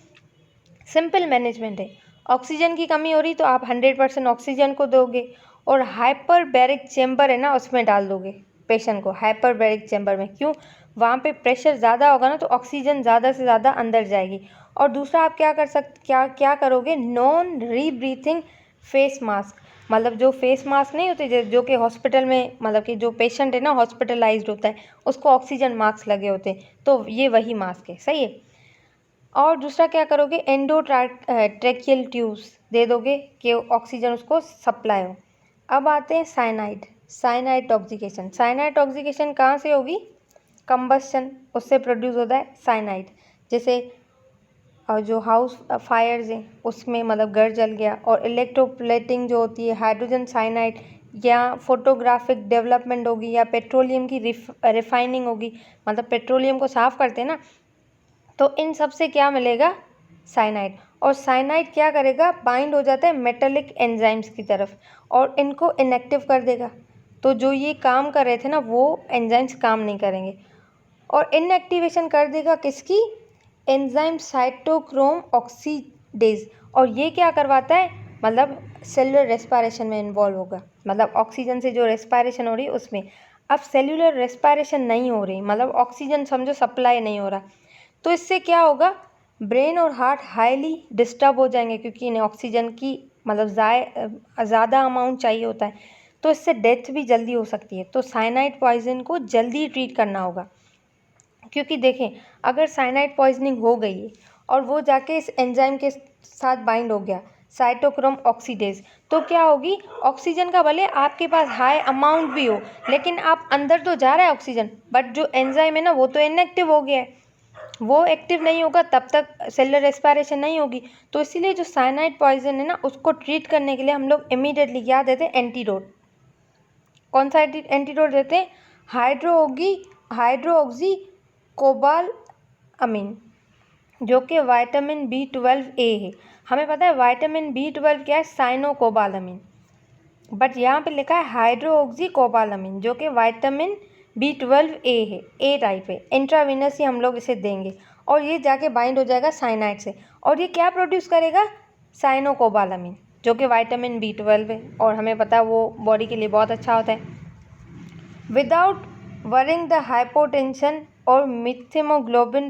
सिंपल मैनेजमेंट है। ऑक्सीजन की कमी हो रही तो आप 100% ऑक्सीजन को दोगे और हाइपरबैरिक चैम्बर है ना उसमें डाल दोगे पेशेंट को, हाइपरबैरिक चैम्बर में। क्यों, वहाँ पे प्रेशर ज़्यादा होगा ना तो ऑक्सीजन ज़्यादा से ज़्यादा अंदर जाएगी। और दूसरा आप क्या करोगे, नॉन रीब्रीथिंग फेस मास्क, मतलब जो फेस मास्क नहीं होते जो कि हॉस्पिटल में, मतलब कि जो पेशेंट है ना हॉस्पिटलाइज्ड होता है उसको ऑक्सीजन मास्क लगे होते हैं, तो ये वही मास्क है। सही है। और दूसरा क्या करोगे, ट्रैकियल ट्यूब्स दे दोगे कि ऑक्सीजन उसको सप्लाई हो। अब आते हैं साइनाइड टॉक्सिकेशन। साइनाइड टॉक्सिकेशन कहाँ से होगी, कंबस्शन, उससे प्रोड्यूस होता है साइनाइड। जैसे और जो हाउस फायर्स हैं उसमें मतलब घर जल गया, और इलेक्ट्रोप्लेटिंग जो होती है, हाइड्रोजन साइनाइड, या फोटोग्राफिक डेवलपमेंट होगी, या पेट्रोलियम की रिफाइनिंग होगी, मतलब पेट्रोलियम को साफ़ करते हैं ना, तो इन सब से क्या मिलेगा, साइनाइड। और साइनाइड क्या करेगा, बाइंड हो जाता है मेटालिक एंजाइम्स की तरफ और इनको इनएक्टिव कर देगा। तो जो ये काम कर रहे थे ना वो एंजाइम्स काम नहीं करेंगे और इनएक्टिवेशन कर देगा किसकी, एंजाइम साइटोक्रोम ऑक्सीडेज। और ये क्या करवाता है, मतलब सेलुलर रेस्पिरेशन में इन्वॉल्व होगा, मतलब ऑक्सीजन से जो रेस्पिरेशन हो रही है उसमें। अब सेलुलर रेस्पिरेशन नहीं हो रही, मतलब ऑक्सीजन समझो सप्लाई नहीं हो रहा, तो इससे क्या होगा, ब्रेन और हार्ट हाईली डिस्टर्ब हो जाएंगे क्योंकि इन्हें ऑक्सीजन की मतलब ज़्यादा अमाउंट चाहिए होता है, तो इससे डेथ भी जल्दी हो सकती है। तो साइनाइड पॉइजन को जल्दी ट्रीट करना होगा, क्योंकि देखें अगर साइनाइड पॉइजनिंग हो गई है और वो जाके इस एंजाइम के साथ बाइंड हो गया साइटोक्रोम ऑक्सीडेज, तो क्या होगी, ऑक्सीजन का भले आपके पास हाई अमाउंट भी हो लेकिन आप अंदर तो जा रहा है ऑक्सीजन, बट जो एंजाइम है ना वो तो इनएक्टिव हो गया है, वो एक्टिव नहीं होगा तब तक सेलुलर रेस्पिरेशन नहीं होगी। तो इसीलिए जो साइनाइड पॉइजन है ना उसको ट्रीट करने के लिए हम लोग इमीडिएटली क्या देते हैं, एंटीडोट। कौन सा एंटीडोट देते हैं, हाइड्रोक्सी कोबाल अमीन, जो कि विटामिन B12A है। हमें पता है विटामिन B12 क्या है, साइनोकोबालामिन, बट यहाँ पे लिखा है हाइड्रोक्सी कोबालामिन जो कि विटामिन B12A है, ए टाइप है। इंट्रावीनस ही हम लोग इसे देंगे और ये जाके बाइंड हो जाएगा साइनाइड से, और ये क्या प्रोड्यूस करेगा, साइनोकोबालामिन जो कि विटामिन B12 है और हमें पता है वो बॉडी के लिए बहुत अच्छा होता है। विदाउट वरिंग द हाइपोटेंशन और मिथेमोग्लोबिन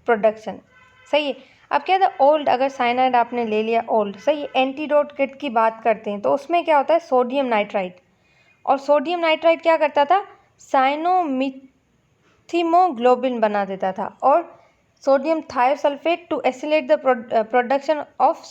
प्रोडक्शन। सही है। अब क्या था, ओल्ड, अगर साइनाइड आपने ले लिया ओल्ड, सही है, एंटीडोट किट की बात करते हैं तो उसमें क्या होता है, सोडियम नाइट्राइट, और सोडियम नाइट्राइट क्या करता था, साइनोमिथेमोग्लोबिन बना देता था और sodium thiosulphate to accelerate the production of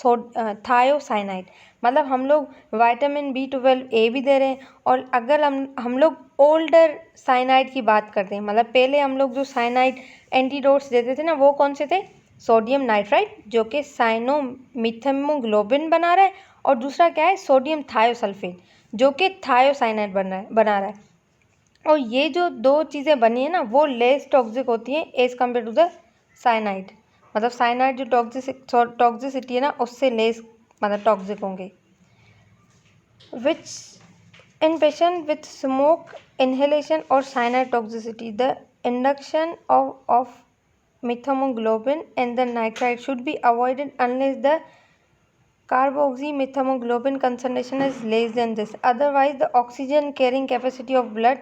thiocyanate. मतलब हम लोग विटामिन B12 भी दे रहे हैं, और अगर हम लोग ओल्डर साइनाइड की बात करते हैं, मतलब पहले हम लोग जो साइनाइड एंटीडोट्स देते थे ना, वो कौन से थे? सोडियम नाइट्राइट, जो कि साइनोमिथेमोग्लोबिन बना रहा है, और दूसरा क्या है? सोडियम थायोसल्फेट, जो कि थायोसाइनाइड बना रहा है। और ये जो दो चीज़ें बनी है ना, वो लेस टॉक्सिक होती हैं as compare to the cyanide. मतलब साइनाइड जो टॉक्सिसिटी है ना, उससे लेस मतलब टॉक्सिक होंगे। Which in patient with smoke inhalation और cyanide toxicity, the induction of methamoglobin and the nitrite should be avoided unless the carboxymethamoglobin concentration is less than this, otherwise the oxygen carrying capacity of blood।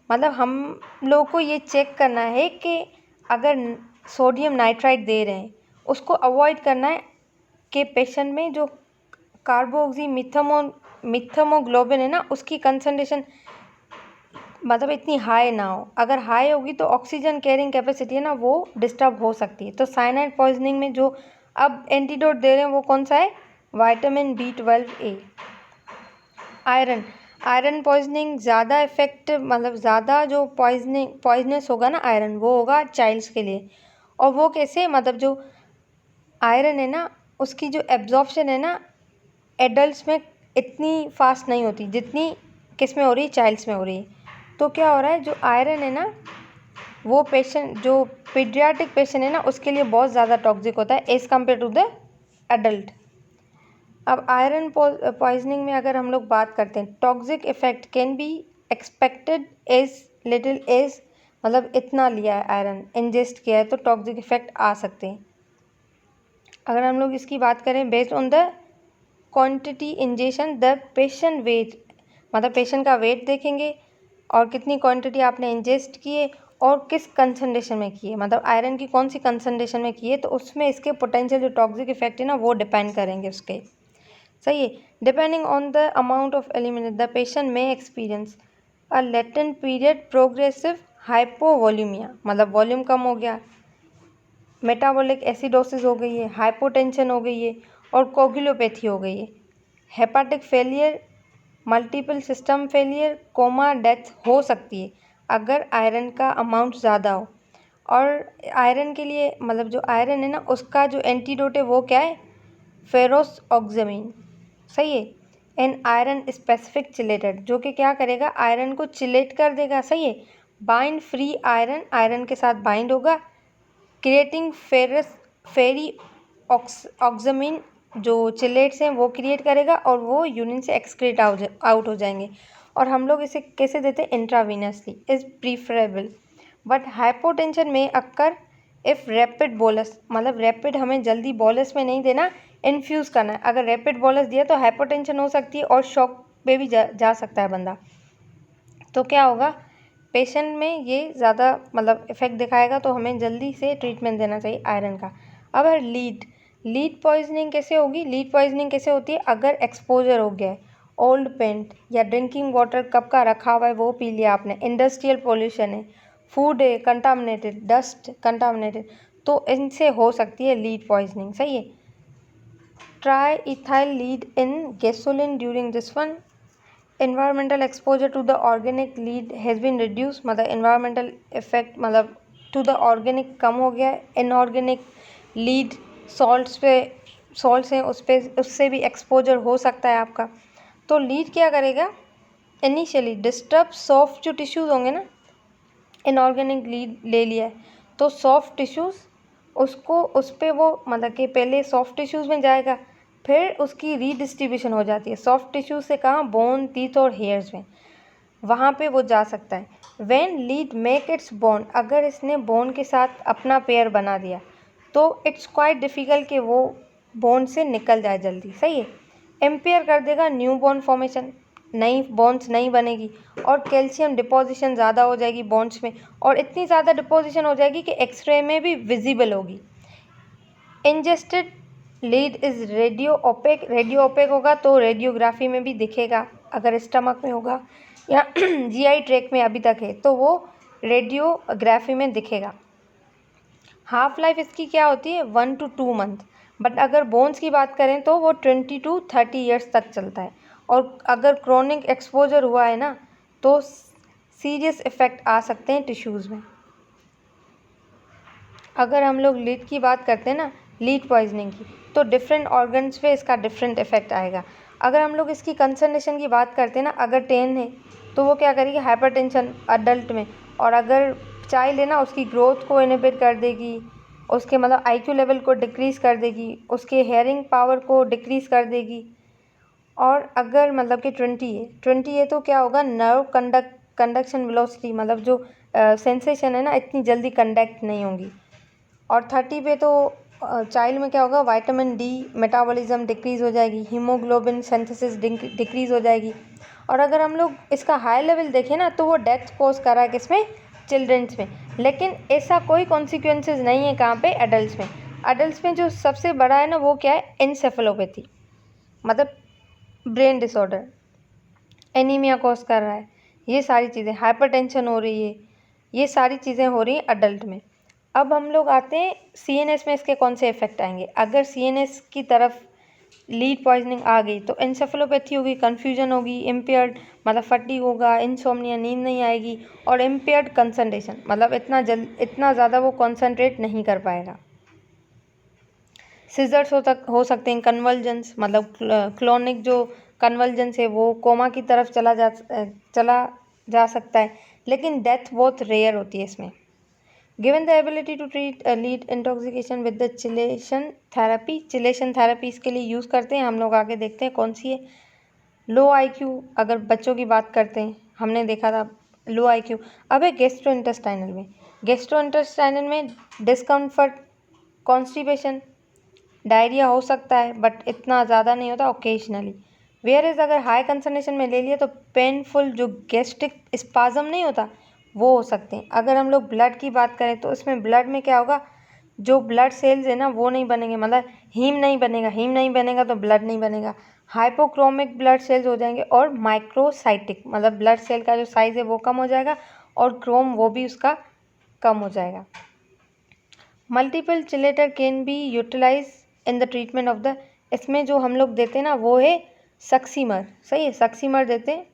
मतलब हम लोग को ये check करना है कि अगर सोडियम नाइट्राइट दे रहे हैं, उसको अवॉइड करना है कि पेशेंट में जो मिथामोग्लोबिन है ना, उसकी कंसंट्रेशन मतलब इतनी हाई ना हो। अगर हाई होगी तो ऑक्सीजन कैरिंग कैपेसिटी है ना, वो डिस्टर्ब हो सकती है। तो साइनाइड पॉइजनिंग में जो अब एंटीडोट दे रहे हैं वो कौन सा है? Vitamin B12A। आयरन पॉइजनिंग ज़्यादा इफेक्ट, मतलब ज़्यादा जो पॉइजनस होगा ना आयरन, वो होगा चाइल्ड्स के लिए। और वो कैसे? मतलब जो आयरन है ना, उसकी जो एब्जॉर्प्शन है ना, एडल्ट्स में इतनी फास्ट नहीं होती जितनी किस में हो रही है? चाइल्ड्स में हो रही है। तो क्या हो रहा है, जो आयरन है ना, वो पेशेंट जो पीडियाट्रिक पेशेंट है ना, उसके लिए बहुत ज़्यादा टॉक्सिक होता है as compare to the adult. अब आयरन पॉइजनिंग में अगर हम लोग बात करते हैं, toxic effect can be expected as little as, मतलब इतना लिया है आयरन, इंजेस्ट किया है तो टॉक्सिक इफेक्ट आ सकते हैं। अगर हम लोग इसकी बात करें based on the quantity injection, the patient weight, मतलब पेशेंट का वेट देखेंगे और कितनी क्वांटिटी आपने इंजेस्ट किए और किस कंसंट्रेशन में किए, मतलब आयरन की कौन सी कंसंट्रेशन में किए, तो उसमें इसके पोटेंशियल जो टॉक्सिक इफेक्ट है ना, वो डिपेंड करेंगे उसके। सही है। Depending on the amount of element, the patient may experience a latent period progressive hypovolemia, मतलब वॉल्यूम कम हो गया, मेटाबॉलिक एसिडोसिस हो गई है, हाइपोटेंशन हो गई है, और कोगुलोपैथी हो गई है, hepatic failure, multiple system failure, coma, death हो सकती है अगर आयरन का अमाउंट ज़्यादा हो। और आयरन के लिए, मतलब जो आयरन है ना, उसका जो एंटीडोट है वो क्या है? फेरोस ऑक्सामिन। सही है। एन आयरन स्पेसिफिक चिलेटेड, जो कि क्या करेगा? आयरन को चिलेट कर देगा। सही है। बाइंड फ्री आयरन, आयरन के साथ बाइंड होगा, क्रिएटिंग फेरी ऑक्सामिन, जो चिलेट्स हैं वो क्रिएट करेगा, और वो यूरिन से एक्सक्रीट आउट हो जाएंगे। और हम लोग इसे कैसे देते हैं? Intravenously is preferable, but hypotension में अक्कर इफ़ रैपिड बोलस, मतलब रैपिड हमें जल्दी बोलस में नहीं देना, इन्फ्यूज़ करना है। अगर रैपिड बोलस दिया तो हाइपोटेंशन हो सकती है और शॉक पे भी जा सकता है बंदा। तो क्या होगा? पेशेंट में ये ज़्यादा मतलब इफेक्ट दिखाएगा, तो हमें जल्दी से ट्रीटमेंट देना चाहिए आयरन का। अब है लीड पॉइजनिंग कैसे होगी? लीड पॉइजनिंग कैसे होती है? अगर एक्सपोजर हो गया है, ओल्ड पेंट या ड्रिंकिंग वाटर कप का रखा हुआ है वो पी लिया आपने, इंडस्ट्रियल पोल्यूशन है, फूड है कंटामिनेटेड, डस्ट कंटामिनेटेड, तो इनसे हो सकती है लीड पॉइजनिंग। सही है। Try ethyl lead in gasoline during this one. environmental exposure to the organic lead has been reduced, मतलब environmental effect मतलब to the organic कम हो गया है। इनऑर्गेनिक लीड सॉल्ट्स हैं, उससे भी एक्सपोजर हो सकता है आपका। तो लीड क्या करेगा? इनिशियली डिस्टर्ब सॉफ्ट जो टिश्यूज़ होंगे ना, इनऑर्गेनिक लीड ले लिया है तो सॉफ्ट टिश्यूज़, उसको उस पर वो मतलब कि पहले सॉफ्ट टिश्यूज़ में जाएगा, फिर उसकी रीडिस्ट्रीब्यूशन हो जाती है सॉफ्ट टिश्यूज से, कहाँ? बोन, टीथ और हेयर्स में, वहाँ पे वो जा सकता है। When lead make it's bond, अगर इसने बोन के साथ अपना पेयर बना दिया तो इट्स क्वाइट डिफ़िकल्ट कि वो बोन से निकल जाए जल्दी। सही है। एम्पेयर कर देगा न्यू बोन फॉर्मेशन, नई बोन्स नहीं बनेगी, और कैल्शियम डिपोजिशन ज़्यादा हो जाएगी बोन्स में, और इतनी ज़्यादा डिपोजिशन हो जाएगी कि एक्सरे में भी विजिबल होगी। Ingested lead is radio OPEC होगा तो रेडियोग्राफी में भी दिखेगा, अगर स्टमक में होगा या जीआई ट्रैक में अभी तक है तो वो रेडियोग्राफी में दिखेगा। हाफ लाइफ इसकी क्या होती है 1 to 2 मंथ, बट अगर बोन्स की बात करें तो वो 20 to 30 ईयर्स तक चलता है। और अगर क्रोनिक एक्सपोजर हुआ है ना तो सीरियस इफ़ेक्ट आ सकते हैं टिश्यूज़ में। अगर हम लोग लीड की बात करते हैं ना, लीड पॉइजनिंग की, तो डिफरेंट ऑर्गन्स पे इसका डिफरेंट इफेक्ट आएगा। अगर हम लोग इसकी कंसंट्रेशन की बात करते हैं ना, अगर 10 है तो वो क्या करेगी, हाइपरटेंशन अडल्ट में, और अगर चाइल्ड है ना उसकी ग्रोथ को इनहिबिट कर देगी, उसके मतलब आईक्यू लेवल को डिक्रीज़ कर देगी, उसके हेयरिंग पावर को डिक्रीज़ कर देगी। और अगर मतलब कि 20 है तो क्या होगा, नर्व कंडक्शन वेलोसिटी मतलब जो सेंसेशन है ना इतनी जल्दी कंडक्ट नहीं होंगी। और 30 पे तो चाइल्ड में क्या होगा, विटामिन डी मेटाबॉलिज्म डिक्रीज़ हो जाएगी, हीमोग्लोबिन सिंथेसिस डिक्रीज़ हो जाएगी। और अगर हम लोग इसका हाई लेवल देखें ना तो वो डेथ कोज कर रहा है किसमें, चिल्ड्रंस में। लेकिन ऐसा कोई कॉन्सिक्वेंसेस नहीं है कहाँ पे, एडल्ट्स में। एडल्ट्स में जो सबसे बड़ा है ना वो क्या है, एनसेफेलोपैथी मतलब ब्रेन डिसऑर्डर, एनीमिया कॉज कर रहा है, ये सारी चीज़ें, हाइपरटेंशन हो रही है, ये सारी चीज़ें हो रही हैं अडल्ट में। अब हम लोग आते हैं सीएनएस में इसके कौन से इफेक्ट आएंगे। अगर सीएनएस की तरफ लीड पॉइजनिंग आ गई तो एंसेफेलोपैथी होगी, कन्फ्यूजन होगी, इम्पेयर्ड मतलब फटीग होगा, इंसोम्निया नींद नहीं आएगी, और इम्पेयर्ड कंसंट्रेशन मतलब इतना ज़्यादा वो कॉन्सेंट्रेट नहीं कर पाएगा। सीजर्स हो सकते हैं, कन्वल्जन्स मतलब क्लोनिक जो कन्वल्जन्स है वो कोमा की तरफ चला जा सकता है, लेकिन डेथ बहुत रेयर होती है इसमें। Given the ability to treat lead intoxication with the chelation therapy इसके लिए यूज़ करते हैं हम लोग। आगे देखते हैं कौन सी है। लो आईक्यू, अगर बच्चों की बात करते हैं, हमने देखा था लो आईक्यू। अब है गेस्ट्रो इंटेस्टाइनल में डिस्कम्फर्ट, कॉन्स्टिपेशन, डायरिया हो सकता है बट इतना ज़्यादा नहीं होता, ओकेजनली। वेयर इज़ अगर हाई कंसंट्रेशन में ले लिया तो पेनफुल जो गैस्ट्रिक स्पाज्म नहीं होता वो हो सकते हैं। अगर हम लोग ब्लड की बात करें तो इसमें ब्लड में क्या होगा, जो ब्लड सेल्स है ना वो नहीं बनेंगे, मतलब हीम नहीं बनेगा तो ब्लड नहीं बनेगा। हाइपोक्रोमिक ब्लड सेल्स हो जाएंगे और माइक्रोसाइटिक मतलब ब्लड सेल का जो साइज़ है वो कम हो जाएगा और क्रोम वो भी उसका कम हो जाएगा। Multiple chelator can be utilize in the treatment of the, इसमें जो हम लोग देते हैं ना वो है सक्सीमर, सही है, सक्सीमर देते हैं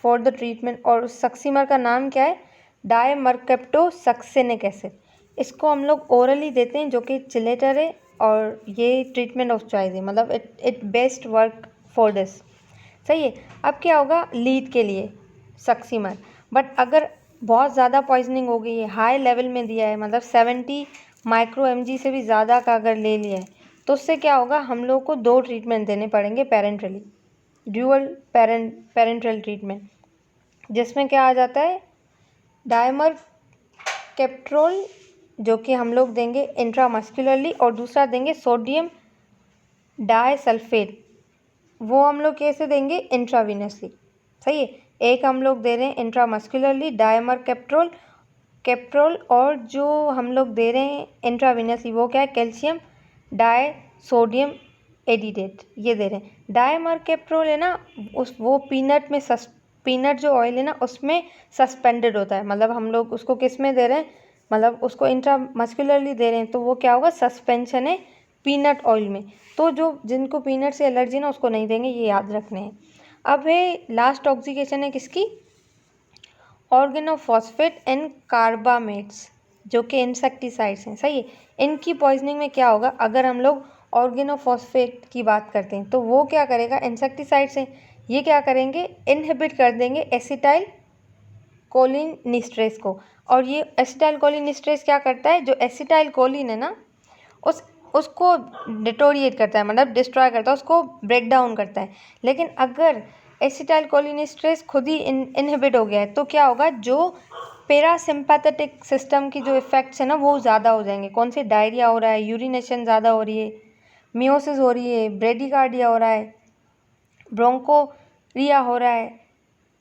फॉर द ट्रीटमेंट। और सक्सीमर का नाम क्या है, डायमरकेप्टोसक्सेनिक एसिड। इसको हम लोग ओरली देते हैं जो कि चिलेटर है, और ये ट्रीटमेंट ऑफ चॉइस है, मतलब it best work for this, सही है। अब क्या होगा लीड के लिए सक्सीमर, बट अगर बहुत ज़्यादा पॉइजनिंग हो गई है, हाई लेवल में दिया है, मतलब 70 माइक्रो mg से भी ज़्यादा का अगर ले लिया है तो उससे क्या होगा, हम लोग को 2 ट्रीटमेंट देने पड़ेंगे पेरेंटली, ड्यूअल पेरेंटल ट्रीटमेंट, जिसमें क्या आ जाता है, डायमर कैप्ट्रोल जो कि हम लोग देंगे इंट्रामस्कुलरली, और दूसरा देंगे सोडियम डाइसल्फेट, वो हम लोग कैसे देंगे, इंट्रावीनसली, सही है। एक हम लोग दे रहे हैं इंट्रामस्कुलरली डायमर कैप्ट्रोल, और जो हम लोग दे रहे हैं इंट्रावीनसली वो क्या है, कैल्शियम डाई सोडियम एडिडेट, ये दे रहे हैं। डायमर कैप्ट्रोल है ना वो पीनट में पीनट जो ऑयल है ना उसमें सस्पेंडेड होता है, मतलब हम लोग उसको किस में दे रहे हैं, मतलब उसको इंट्रामस्कुलरली दे रहे हैं तो वो क्या होगा, सस्पेंशन है पीनट ऑयल में। तो जो जिनको पीनट से एलर्जी ना उसको नहीं देंगे, ये याद रखने हैं। अब है लास्ट टॉक्सिकेशन है किसकी, ऑर्गेनोफॉस्फेट एंड कार्बामेट्स जो कि इंसेक्टिसाइड्स हैं, सही है। इनकी पॉइजनिंग में क्या होगा, अगर हम लोग ऑर्गेनोफॉस्फेट की बात करते हैं तो वो क्या करेगा, इंसेक्टिसाइड्स हैं, ये क्या करेंगे, इनहिबिट कर देंगे एसिटाइल कोलिनिस्ट्रेस को। और ये एसिटाइल कोलिनिस्ट्रेस क्या करता है, जो एसिटाइल कोलिन है ना उसको डिटोरिएट करता है, मतलब डिस्ट्रॉय करता है, उसको ब्रेक डाउन करता है। लेकिन अगर एसिटाइल कोलिनिस्ट्रेस खुद ही इनहिबिट हो गया है तो क्या होगा, जो पैरासिम्पैथेटिक सिस्टम की जो इफ़ेक्ट्स है ना वो ज़्यादा हो जाएंगे। कौन से, डायरिया हो रहा है, यूरिनेशन ज़्यादा हो रही है, मियोसिस हो रही है, ब्रेडिकार्डिया हो रहा है, ब्रोंकोरिया हो रहा है,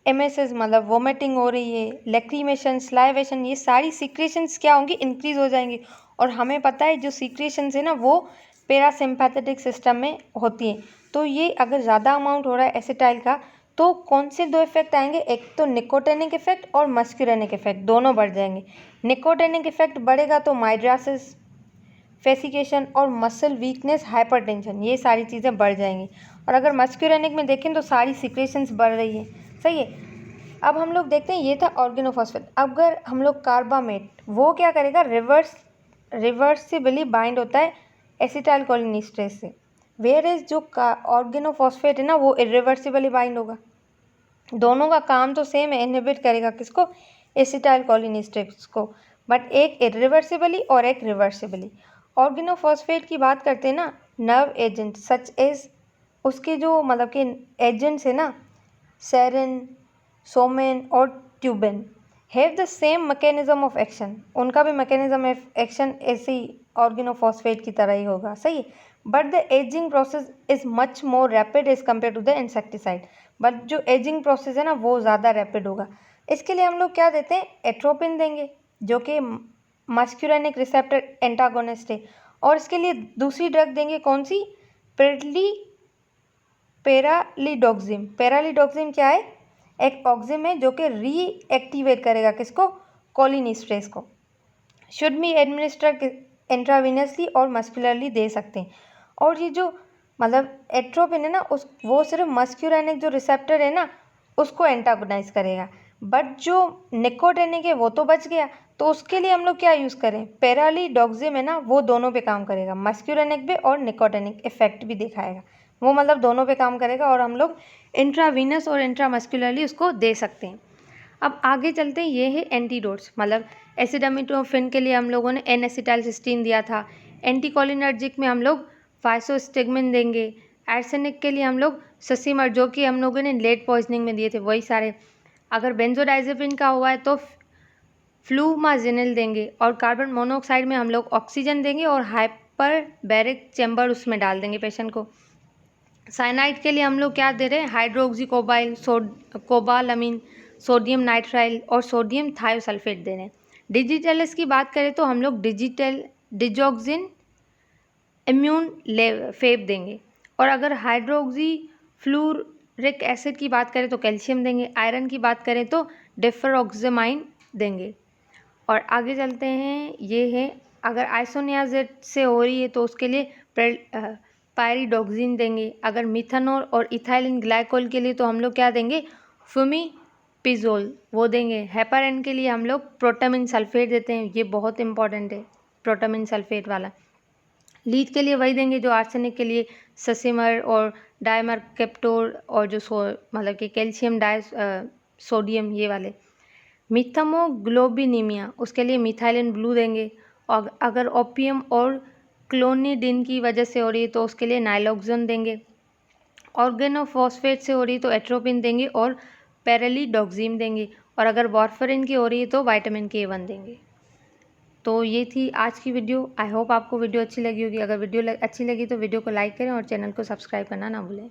एमएसएस मतलब वोमिटिंग हो रही है, लैक्रीमेशन, स्लाइवेशन, ये सारी सीक्रेशंस क्या होंगी, इंक्रीज हो जाएंगी। और हमें पता है जो सीक्रेशंस है ना वो पैरासिम्पैथेटिक सिस्टम में होती हैं। तो ये अगर ज़्यादा अमाउंट हो रहा है एसिटाइल का तो कौन से दो इफेक्ट आएंगे, एक तो निकोटेनिक इफेक्ट और मस्क्यूरेनिक इफेक्ट, दोनों बढ़ जाएंगे। निकोटेनिक इफेक्ट बढ़ेगा तो माइड्रासिस, फेसिकेशन और मसल वीकनेस, हाइपरटेंशन, ये सारी चीज़ें बढ़ जाएंगी। और अगर मस्क्यूरेनिक में देखें तो सारी सिक्रेशंस बढ़ रही है, सही है। अब हम लोग देखते हैं, ये था ऑर्गेनोफॉस्फेट। अगर हम लोग कार्बामेट, वो क्या करेगा, रिवर्सिबली बाइंड होता है एसिटाइलकोलिनेस्टरेज से, वेयर इज जो ऑर्गेनोफॉस्फेट है ना वो इरिवर्सिबली बाइंड होगा। दोनों का काम तो सेम है, इनहिबिट करेगा किसको, एसिटाइलकोलिनेस्टरेज को, बट एक इरिवर्सिबली और एक रिवर्सिबली। ऑर्गेनोफॉस्फेट की बात करते हैं ना, नर्व एजेंट सच एज, उसके जो मतलब कि एजेंट्स है ना, सेरिन, सोमेन और tabun, have the same mechanism of action, उनका भी मैकेनिज्म ऑफ एक्शन ऐसे ही ऑर्गेनोफॉस्फेट की तरह ही होगा, सही है। But the ageing process is much more rapid as compare to the insecticide, but जो एजिंग प्रोसेस है ना वो ज़्यादा रैपिड होगा। इसके लिए हम लोग क्या देते हैं, एट्रोपिन देंगे जो कि मस्क्यूरेनिक रिसेप्टर एंटागोनिस्ट है, और इसके लिए दूसरी ड्रग देंगे, कौन सी, पेरालिडोक्सिम। पेरालिडोक्सिम क्या है, एक ऑक्सिम है जो कि रीएक्टिवेट करेगा किसको, कोलिनेस्टरेज को। शुड बी एडमिनिस्टर इंट्रावेनसली और मस्कुलरली दे सकते हैं। और ये जो मतलब एट्रोपिन है ना, उस वो सिर्फ मस्क्यूरेनिक जो रिसेप्टर है ना उसको एंटागोनाइज करेगा, बट जो निकोटेनिक है वो तो बच गया, तो उसके लिए हम लोग क्या यूज़ करें, पेरालिडोक्सिम है ना, वो दोनों पे काम करेगा, मस्क्यूरेनिक पे और निकोटेनिक इफेक्ट भी दिखाएगा, वो मतलब दोनों पे काम करेगा, और हम लोग इंट्रावीनस और इंट्रामस्कुलरली उसको दे सकते हैं। अब आगे चलते हैं, ये है एंटीडोट्स, मतलब एसिडामिनोफेन के लिए हम लोगों ने N-एसिटाइलसिस्टीन दिया था, एंटीकोलिनर्जिक में हम लोग फाइसोस्टिग्मिन देंगे, आर्सेनिक के लिए हम लोग ससीमर, जो कि हम लोगों ने लेड पॉइजनिंग में दिए थे वही सारे, अगर बेंजोडाइजेपिन का हुआ है तो फ्लूमाजिनिल देंगे, और कार्बन मोनोऑक्साइड में हम लोग ऑक्सीजन देंगे और हाइपरबैरिक चैम्बर उसमें डाल देंगे पेशेंट को। साइनाइड के लिए हम लोग क्या दे रहे हैं, हाइड्रोक्सीकोबाइल, कोबालामीन, सोडियम नाइट्राइल और सोडियम थायोसल्फेट दे रहे हैं। डिजिटल्स की बात करें तो हम लोग डिजॉक्सिन इम्यून फेब देंगे, और अगर हाइड्रोक्सी फ्लूरिक एसिड की बात करें तो कैल्शियम देंगे, आयरन की बात करें तो डिफरऑक्सिमाइन देंगे। और आगे चलते हैं, ये है अगर आइसोनियाजेट से हो रही है तो उसके लिए पायरिडोक्सिन देंगे, अगर मिथानॉल और इथाइलिन ग्लाइकोल के लिए तो हम लोग क्या देंगे, फ्यूमीपिजोल वो देंगे। हेपारिन के लिए हम लोग प्रोटामिन सल्फेट देते हैं, ये बहुत इंपॉर्टेंट है प्रोटामिन सल्फेट वाला। लीड के लिए वही देंगे जो आर्सेनिक के लिए ससीमर और डायमरकेप्टोर, और जो मतलब कि कैल्शियम सोडियम ये वाले। मिथामोग्लोबिनीमिया उसके लिए मिथाइलिन ब्लू देंगे, और अगर ओपियम और क्लोनिडिन की वजह से हो रही है तो उसके लिए नाइलोक्सोन देंगे। ऑर्गेनोफॉस्फेट से हो रही है तो एट्रोपिन देंगे और पेरालिडोक्सिम देंगे, और अगर वार्फरिन की हो रही है तो विटामिन K1 देंगे। तो ये थी आज की वीडियो। आई होप आपको वीडियो अच्छी लगी होगी। अगर वीडियो अच्छी लगी तो वीडियो को लाइक करें और चैनल को सब्सक्राइब करना ना भूलें।